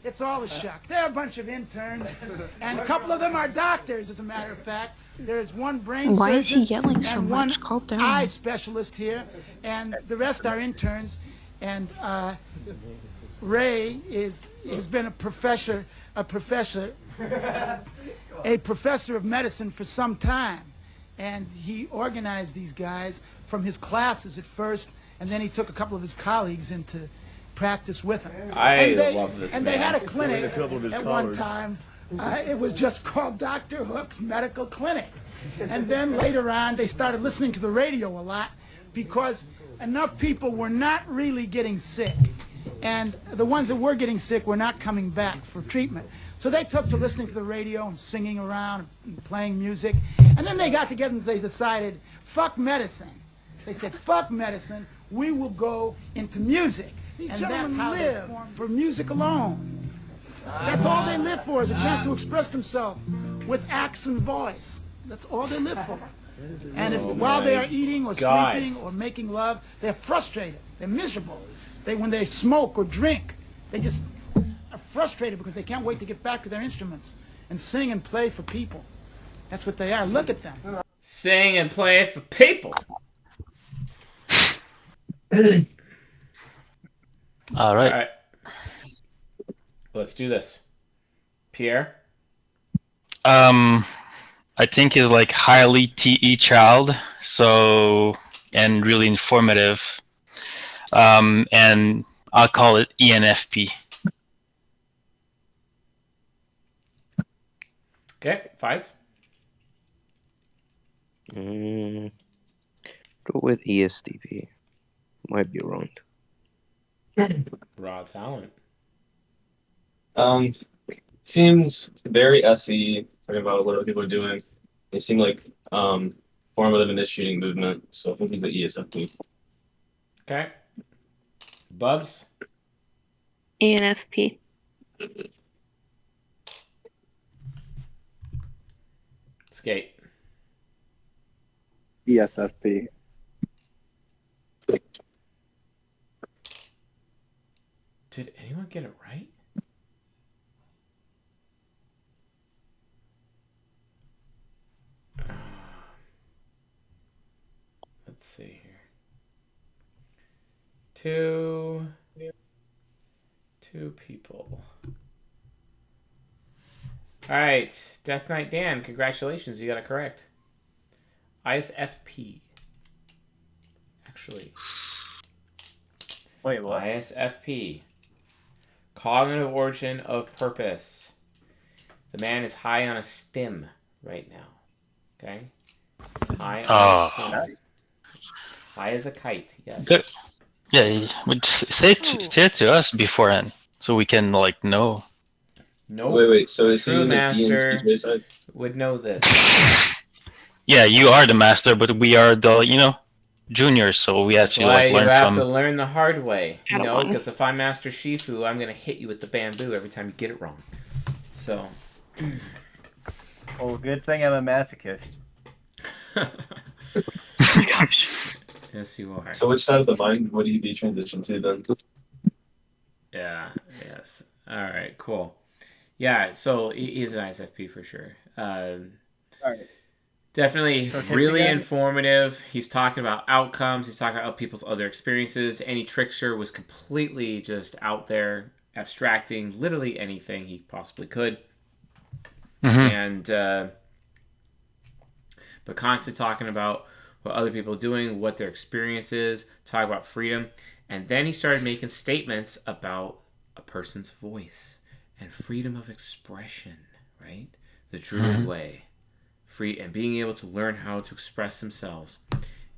it's all a shuck. They're a bunch of interns, and a couple of them are doctors. As a matter of fact, there's one brain Why is he surgeon yelling so and one much? Calm down. eye specialist here, and the rest are interns. And Ray has been a professor of medicine for some time. And he organized these guys from his classes at first, and then he took a couple of his colleagues into practice with him. I love this And man. they had a clinic a couple of his at one colleagues. time. It was just called Dr. Hook's Medical Clinic. And then later on, they started listening to the radio a lot because enough people were not really getting sick. And the ones that were getting sick were not coming back for treatment. So they took to listening to the radio and singing around and playing music. And then they got together and they decided, fuck medicine. They said, fuck medicine, we will go into music. And that's how they live for music alone. That's all they live for, is a chance to express themselves with acts and voice. That's all they live for. And if while they are eating or sleeping or making love, they're frustrated. They're miserable. When they smoke or drink, they just are frustrated because they can't wait to get back to their instruments and sing and play for people. That's what they are. Look at them. Sing and play for people. All right. Let's do this. Pierre? I think is like highly TE child, so, and really informative. And I'll call it ENFP. Okay, Fies? Go with ESTP. Might be wrong. Raw talent. Seems very SE, talking about what other people are doing. They seem like formative initiating movement, so I think he's an ESFP. Okay. Bubs? ENFP. Skate. ESFP. Did anyone get it right? Let's see here. Two people. All right, Death Knight Dan, congratulations, you got it correct. ISFP. Actually. Wait, what? ISFP. Cognitive origin of purpose. The man is high on a stim right now. Okay? He's high on a stim. High as a kite, yes. Good. Yeah, say it to us beforehand so we can like know. No. Wait. So is he True in this master ENTJ side? would know this. Yeah, you are the master, but we are the juniors, so we actually Why like learn you have from. to learn the hard way, you know, Padawan. because if I'm Master Shifu, I'm gonna hit you with the bamboo every time you get it wrong. So. Well, good thing I'm a masochist. Yes, you are. So which side of the mind would he be transitioned to then? Yeah. Yes. All right. Cool. Yeah. So he's an ISFP for sure. All right. Definitely Okay, really so yeah. informative. He's talking about outcomes. He's talking about people's other experiences. Any trickster was completely just out there abstracting literally anything he possibly could. And but constantly talking about what other people are doing, what their experience is, talk about freedom. And then he started making statements about a person's voice and freedom of expression, right? The Druid way. Free and being able to learn how to express themselves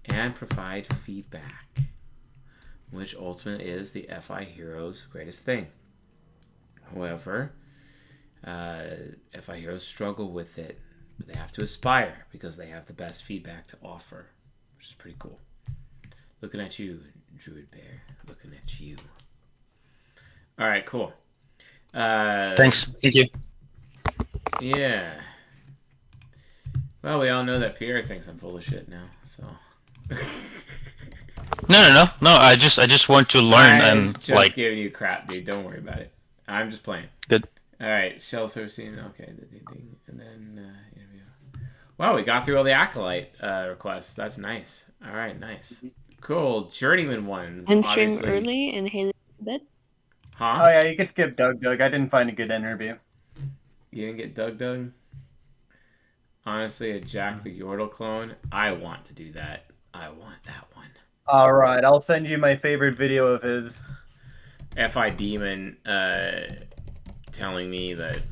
and provide feedback, which ultimately is the FI hero's greatest thing. However, FI heroes struggle with it, but they have to aspire because they have the best feedback to offer, which is pretty cool. Looking at you, Druid Bear. Looking at you. All right, cool. Thanks. Thank you. Yeah. Well, we all know that Pierre thinks I'm full of shit now, so. No. I just want to learn and just like. giving you crap, dude. Don't worry about it. I'm just playing. Good. All right, shell servicing. Okay, and then interview. Wow, we got through all the acolyte requests. That's nice. All right, nice, cool. Journeyman ones. And stream obviously. early and Haley to bed. Huh? Oh yeah, you can skip Doug. I didn't find a good interview. You didn't get Doug? Honestly, a Jack the Yordle clone. I want to do that. I want that one. All right, I'll send you my favorite video of his. FI Demon telling me that.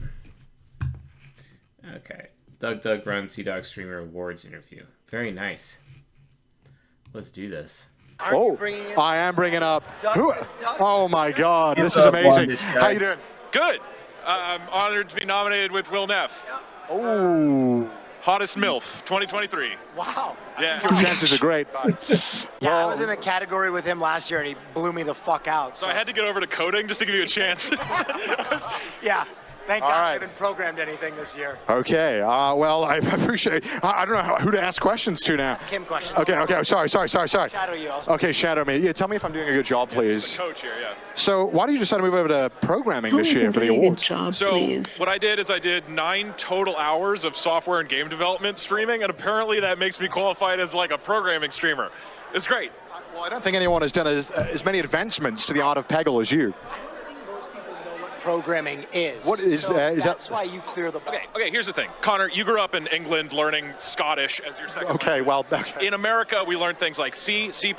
Okay. Doug Run Sea-Dog Streamer Awards interview. Very nice. Let's do this. Oh, I am bringing up. Who? Oh my God, this is amazing. How you doing? Good. I'm honored to be nominated with Will Neff. Oh, Hottest MILF 2023. Wow. Yeah. Your chances are great. Yeah, I was in a category with him last year, and he blew me the fuck out. So I had to get over to coding just to give you a chance. Yeah. Thank All God I right. haven't programmed anything this year. Okay. Well, I appreciate. I don't know who to ask questions to now. Ask him questions. Okay. Sorry. Shadow you. Okay, shadow me. Yeah, tell me if I'm doing a good job, please. Coach here, yeah. So, why do you decide to move over to programming this year for the awards? So what I did is I did 9 total hours of software and game development streaming, and apparently that makes me qualified as like a programming streamer. It's great. Well, I don't think anyone has done as many advancements to the art of Peggle as you. Programming is. What is that? Is That's that? why you clear the bar. Okay, here's the thing. Connor, you grew up in England learning Scottish as your second Okay, language. well, okay. In America, we learn things like C, C++,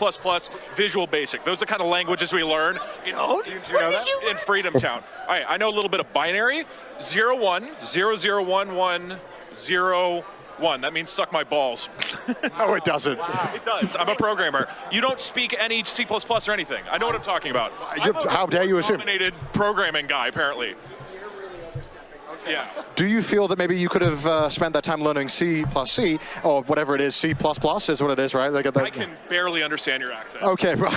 Visual Basic. Those are the kind of languages we learn in Freedom Town. All right, I know a little bit of binary. 01, 0011, 01. That means suck my balls. No, it doesn't. It does. I'm a programmer. You don't speak any C++ or anything. I know what I'm talking about. How dare you assume? Dominated programming guy, apparently. Yeah. Do you feel that maybe you could have spent that time learning C plus C, or whatever it is, C++ is what it is, right? I can barely understand your accent. Okay, well.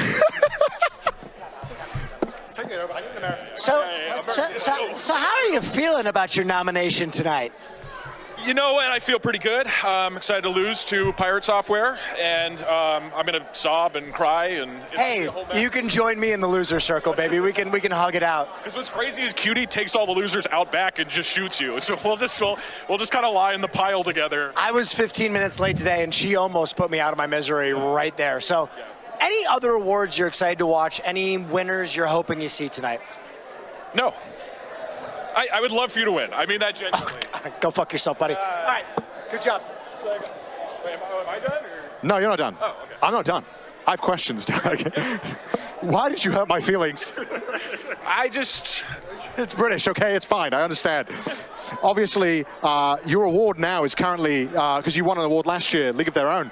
So how are you feeling about your nomination tonight? You know what? I feel pretty good. I'm excited to lose to Pirate Software, and I'm gonna sob and cry. And Hey, you can join me in the loser circle, baby. We can hug it out. Because what's crazy is Cutie takes all the losers out back and just shoots you. So we'll just kind of lie in the pile together. I was 15 minutes late today, and she almost put me out of my misery right there. So, any other awards you're excited to watch? Any winners you're hoping you see tonight? No. I would love for you to win. I mean that genuinely. Go fuck yourself, buddy. All right, good job. Wait, am I done? Or? No, you're not done. Oh, okay. I'm not done. I have questions, Doug. Why did you hurt my feelings? It's British, okay? It's fine. I understand. Obviously, your award now is currently, because you won an award last year, League of Their Own,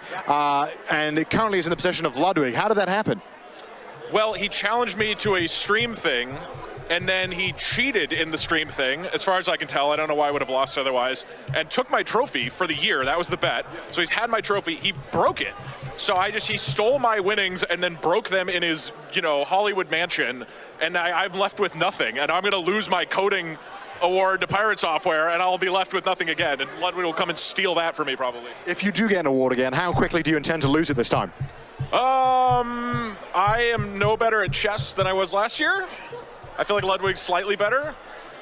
and it currently is in the possession of Ludwig. How did that happen? Well, he challenged me to a stream thing, and then he cheated in the stream thing, as far as I can tell. I don't know why I would have lost otherwise, and took my trophy for the year. That was the bet. So he's had my trophy. He broke it. So he stole my winnings and then broke them in his, Hollywood mansion, and I'm left with nothing. And I'm going to lose my coding award to Pirate Software, and I'll be left with nothing again. And Ludwig will come and steal that for me, probably. If you do get an award again, how quickly do you intend to lose it this time? I am no better at chess than I was last year. I feel like Ludwig's slightly better,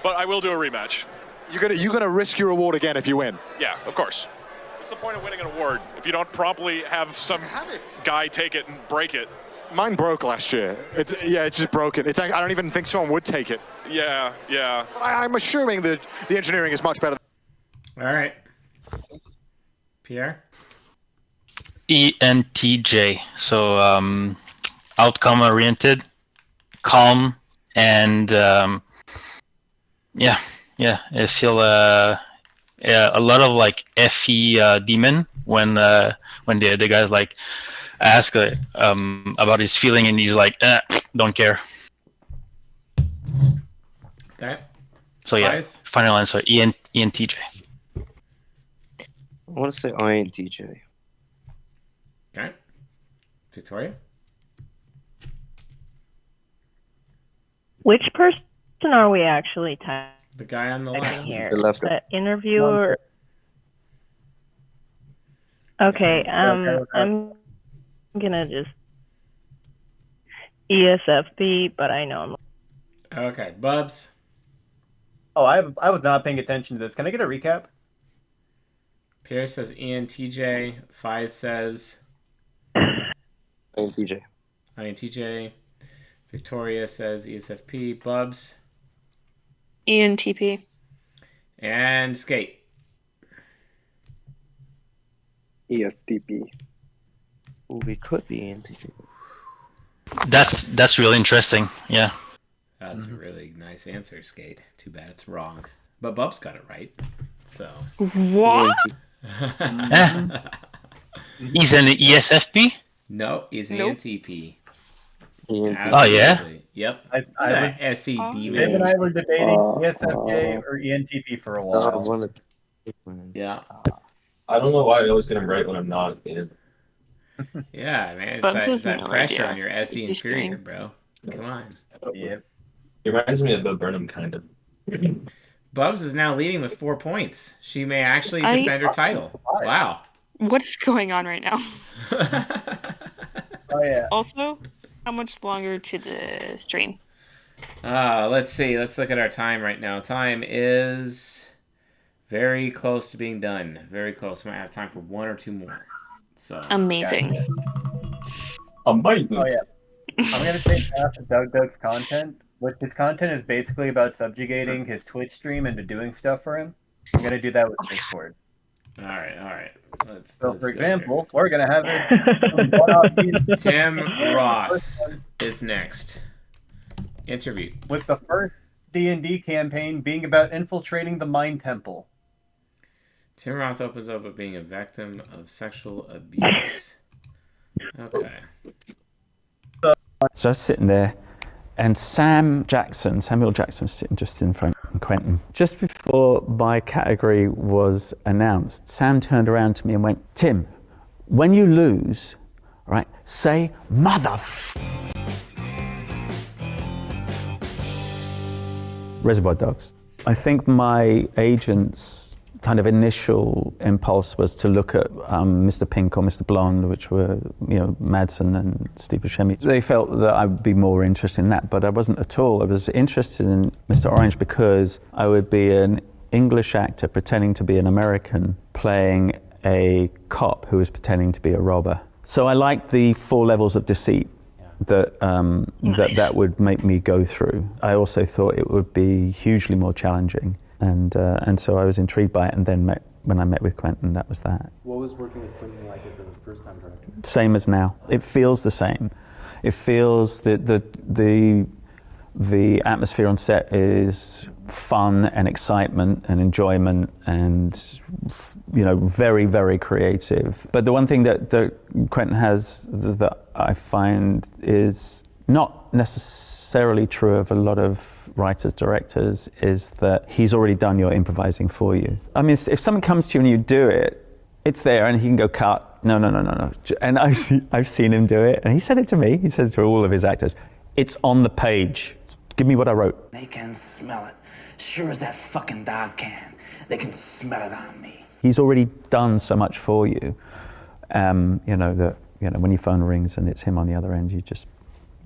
but I will do a rematch. You're gonna risk your award again if you win? Yeah, of course. What's the point of winning an award if you don't promptly have some guy take it and break it? Mine broke last year. It's just broken. I don't even think someone would take it. Yeah. But I'm assuming that the engineering is much better. All right. Pierre? ENTJ. So outcome oriented, calm, and I feel a lot of like FE demon when the guys like ask about his feeling, and he's like, don't care. Okay. So yeah, final answer ENTJ. I want to say INTJ. Okay. Victoria? Which person are we actually typing? The guy on the left. Here? The left. The interviewer. Okay, I'm gonna just ESFP, but I know I'm. Okay, Bubs. Oh, I was not paying attention to this. Can I get a recap? Pierre says ENTJ. Fies says INTJ. INTJ. Victoria says ESFP. Bubs. ENTP. And Skate. ESTP. We could be INTJ. That's really interesting. Yeah. That's a really nice answer, Skate. Too bad it's wrong. But Bubs got it right. So. What? He's an ESFP? No, he's an Nope. ENTP. Oh, yeah? Yep. I SE demon. Dave and I were debating ESFJ or ENTP for a while. Yeah. I don't know why I always get him right when I'm not in. Yeah, man, it's Bubs has that no pressure idea on your SE what he's inferior, doing. bro. Come on. Yep. He reminds me of Bill Burnham, kind of. Bubs is now leading with 4 points. She may actually I- defend her title. Wow. What is going on right now? Oh yeah. Also, how much longer to the stream? Let's see. Let's look at our time right now. Time is very close to being done. Very close. We might have time for 1 or 2 more. So Amazing. Amazing. Oh yeah. I'm gonna take half of Doug's content, which his content is basically about subjugating his Twitch stream into doing stuff for him. I'm gonna do that with Discord. All right. Let's So, go for here. example, we're gonna have it. Tim Roth is next. Interview. With the first D&D campaign being about infiltrating the Mind Temple. Tim Roth opens up with being a victim of sexual abuse. Okay. So I was sitting there, and Samuel Jackson sitting just in front of Quentin. Just before my category was announced, Sam turned around to me and went, "Tim, when you lose, right, say mother." Reservoir Dogs. I think my agent's kind of initial impulse was to look at Mr. Pink or Mr. Blonde, which were, Madsen and Steve Buscemi. They felt that I would be more interested in that, but I wasn't at all. I was interested in Mr. Orange because I would be an English actor pretending to be an American playing a cop who was pretending to be a robber. So I liked the 4 levels of deceit that that would make me go through. I also thought it would be hugely more challenging. And so I was intrigued by it, and then when I met with Quentin, that was that. What was working with Quentin like as a first-time director? Same as now. It feels the same. It feels that the atmosphere on set is fun and excitement and enjoyment and very, very creative. But the one thing that Quentin has that I find is not necessarily true of a lot of writers, directors, is that he's already done your improvising for you. I mean, if someone comes to you and you do it, it's there and he can go cut. No. And I've seen him do it, and he said it to me. He said it to all of his actors. It's on the page. Give me what I wrote. They can smell it. Sure as that fucking dog can. They can smell it on me. He's already done so much for you. That when your phone rings and it's him on the other end,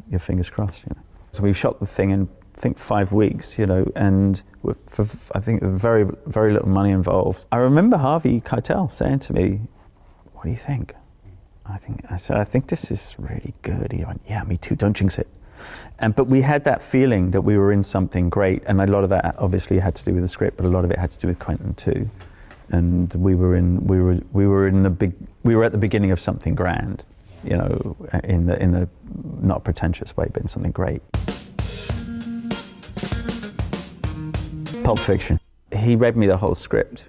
your fingers crossed. So we shot the thing in, I think, 5 weeks. And for I think very, very little money involved. I remember Harvey Keitel saying to me, "What do you think?" I said, "I think this is really good." He went, "Yeah, me too. Don't jinx it." But we had that feeling that we were in something great, and a lot of that obviously had to do with the script, but a lot of it had to do with Quentin too. And we were at the beginning of something grand, in a not pretentious way, but in something great. Pulp Fiction. He read me the whole script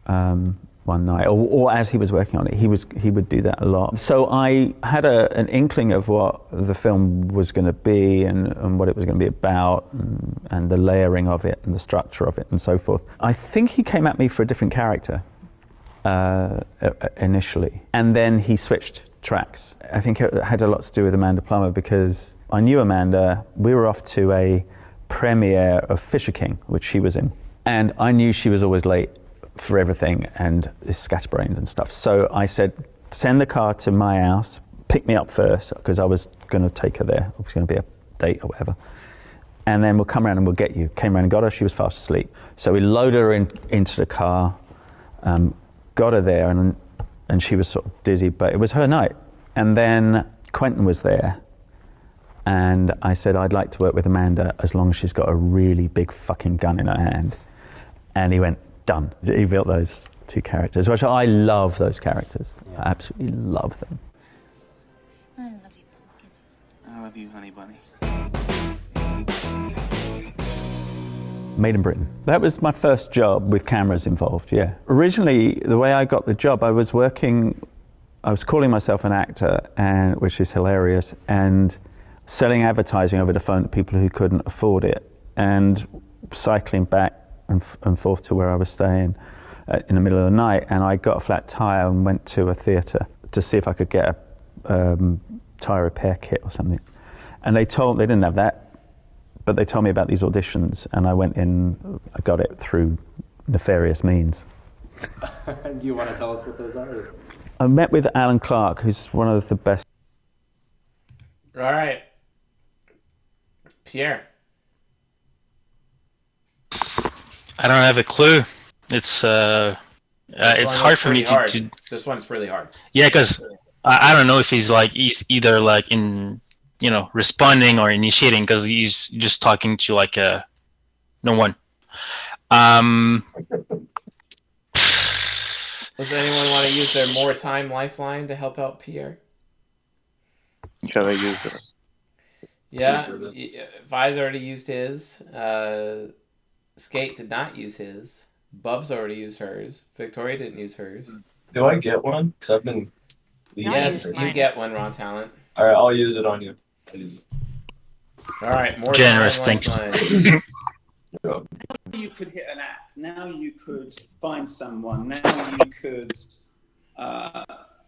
one night, or as he was working on it. He would do that a lot. So I had an inkling of what the film was going to be and what it was going to be about, and the layering of it and the structure of it and so forth. I think he came at me for a different character initially, and then he switched tracks. I think it had a lot to do with Amanda Plummer, because I knew Amanda. We were off to a premiere of Fisher King, which she was in, and I knew she was always late for everything and is scatterbrained and stuff. So I said, send the car to my house, pick me up first, because I was going to take her there. It was going to be a date or whatever. And then we'll come around and we'll get you. Came around and got her. She was fast asleep. So we loaded her into the car, got her there, and she was sort of dizzy, but it was her night. And then Quentin was there. And I said, I'd like to work with Amanda as long as she's got a really big fucking gun in her hand. And he went, done. He built those 2 characters, which I love those characters. Yeah. I absolutely love them. I love you, Pumpkin. I love you, Honey Bunny. Made in Britain. That was my first job with cameras involved, yeah. Originally, the way I got the job, I was calling myself an actor, which is hilarious, and selling advertising over the phone to people who couldn't afford it, and cycling back and forth to where I was staying. in the middle of the night, and I got a flat tire and went to a theatre to see if I could get a tire repair kit or something. And they didn't have that, but they told me about these auditions, and I went in. I got it through nefarious means. Do you want to tell us what those are? I met with Alan Clark, who's one of the best. All right, Pierre. I don't have a clue. It's hard for me to. This one's really hard. Yeah, because I don't know if he's either like in responding or initiating, because he's just talking to like no one. Does anyone want to use their more time lifeline to help out Pierre? Can I use it? Yeah, Vi's already used his. Skate did not use his. Bub's already used hers. Victoria didn't use hers. Do I get one? Because I've been. Yes, you get one, Raw Talent. All right, I'll use it on you. All right, more generous. time Thanks. lifeline. You could hit an app. Now you could find someone. Now you could,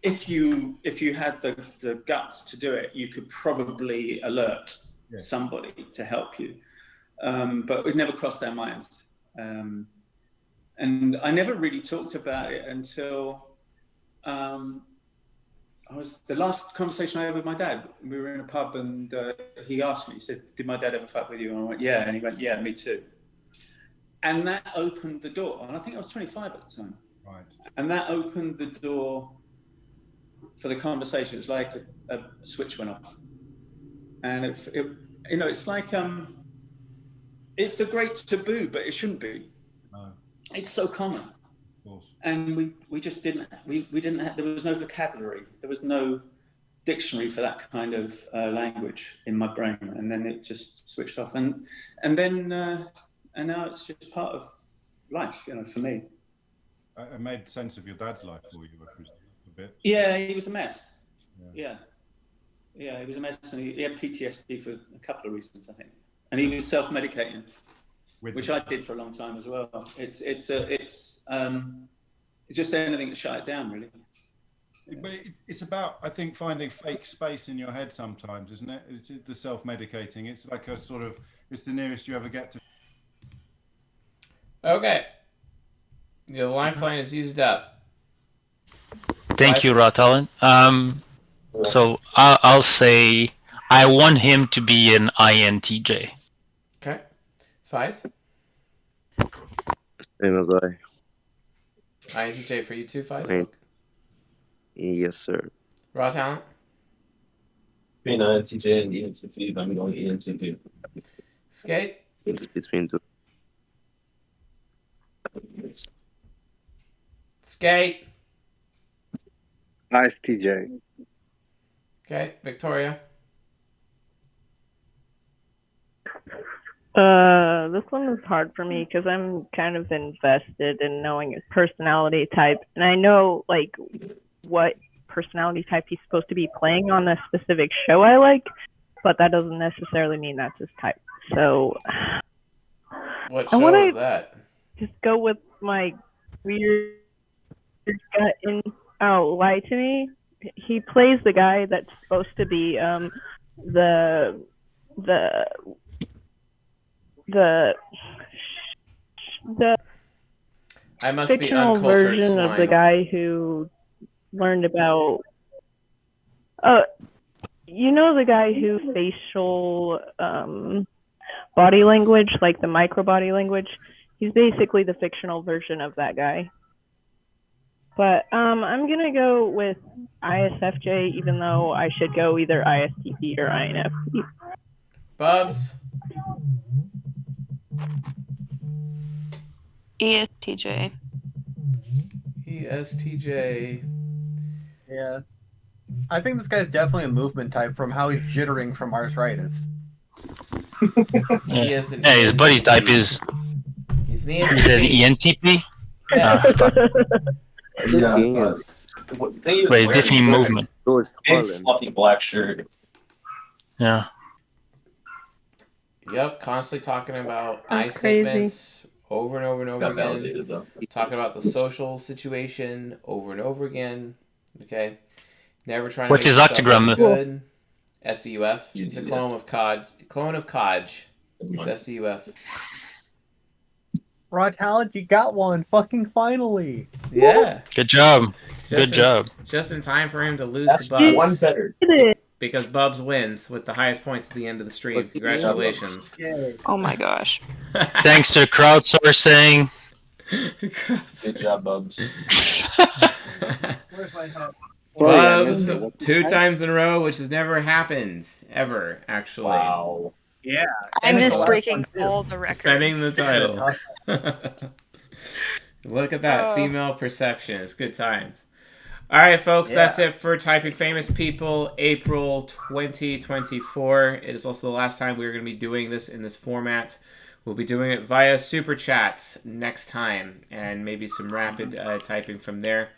if you had the guts to do it, you could probably alert somebody to help you. But it never crossed their minds. And I never really talked about it until the last conversation I had with my dad. We were in a pub and he asked me, he said, "Did my dad ever fuck with you?" And I went, "Yeah." And he went, "Yeah, me too." And that opened the door. And I think I was 25 at the time. Right. And that opened the door for the conversation. It was like a switch went off. And it's like, it's a great taboo, but it shouldn't be. No. It's so common. Of course. And we just didn't, we didn't have, there was no vocabulary. There was no dictionary for that kind of language in my brain. And then it just switched off. And now it's just part of life, for me. It made sense of your dad's life for you a bit. Yeah, he was a mess. Yeah, he was a mess, and he had PTSD for a couple of reasons, I think. And he was self-medicating, which I did for a long time as well. It's just anything to shut it down, really. But it's about, I think, finding fake space in your head sometimes, isn't it? It's the self-medicating. It's like a sort of, it's the nearest you ever get to. Okay. The lifeline is used up. Thank you, Raw Talent. So I'll say I want him to be an INTJ. Okay. Fies? Same as INTJ for you too, Fies? I. Yes, sir. Raw Talent? Between INTJ and ENTP, I'm going ENTP. Skate? It's between two. Skate? ISTJ. Okay. Victoria? This one is hard for me because I'm kind of invested in knowing his personality type, and I know like what personality type he's supposed to be playing on a specific show I like, but that doesn't necessarily mean that's his type. So what show is that? Just go with my weird gut and lie to me. He plays the guy that's supposed to be the I must be fictional uncultured version swine. of the guy who learned about the guy who facial body language, like the micro body language. He's basically the fictional version of that guy. But I'm gonna go with ISFJ, even though I should go either ISTP or INFP. Bubs? ESTJ. ESTJ. Yeah. I think this guy's definitely a movement type from how he's jittering from arthritis. He is an Hey, his buddy type is. He's an Is it an ENTP? Yes. But it's definitely movement. Big fluffy black shirt. Yeah. Yep, constantly talking about I That's crazy. statements over and over and over Got again. validated, though. Talking about the social situation over and over again. Okay, never trying to What's make his yourself octagram? look good. SDUF. It's a clone of COD. Clone of COD. It's SDUF. Raw talent, you got one. Fucking finally. Yeah. Good job. Good job. Just in time for him to lose That's to Bubs. one better. Because Bubs wins with the highest points at the end of the stream. Congratulations. Oh my gosh. Thanks to crowdsourcing. Good job, Bubs. Where's my hat? Bubs 2 times in a row, which has never happened. Ever, actually. Wow. Yeah. I'm just breaking all the records. Defending the title. Look at that. Oh. Female perception. It's good times. All right, folks, that's it for Typing Famous People, April 2024. It is also the last time we're going to be doing this in this format. We'll be doing it via Super Chats next time, and maybe some rapid typing from there.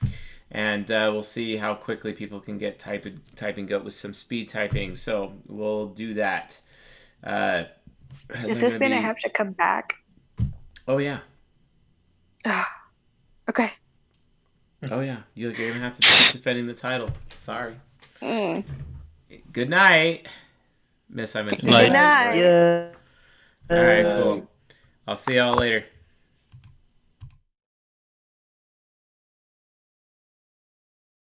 And we'll see how quickly people can get typing go with some speed typing. So we'll do that. Is this going to have to come back? Oh, yeah. Okay. Oh, yeah. You're going to have to keep defending the title. Sorry. Mm. Good night. Miss, I meant Good night. Yeah. All right, cool. I'll see y'all later.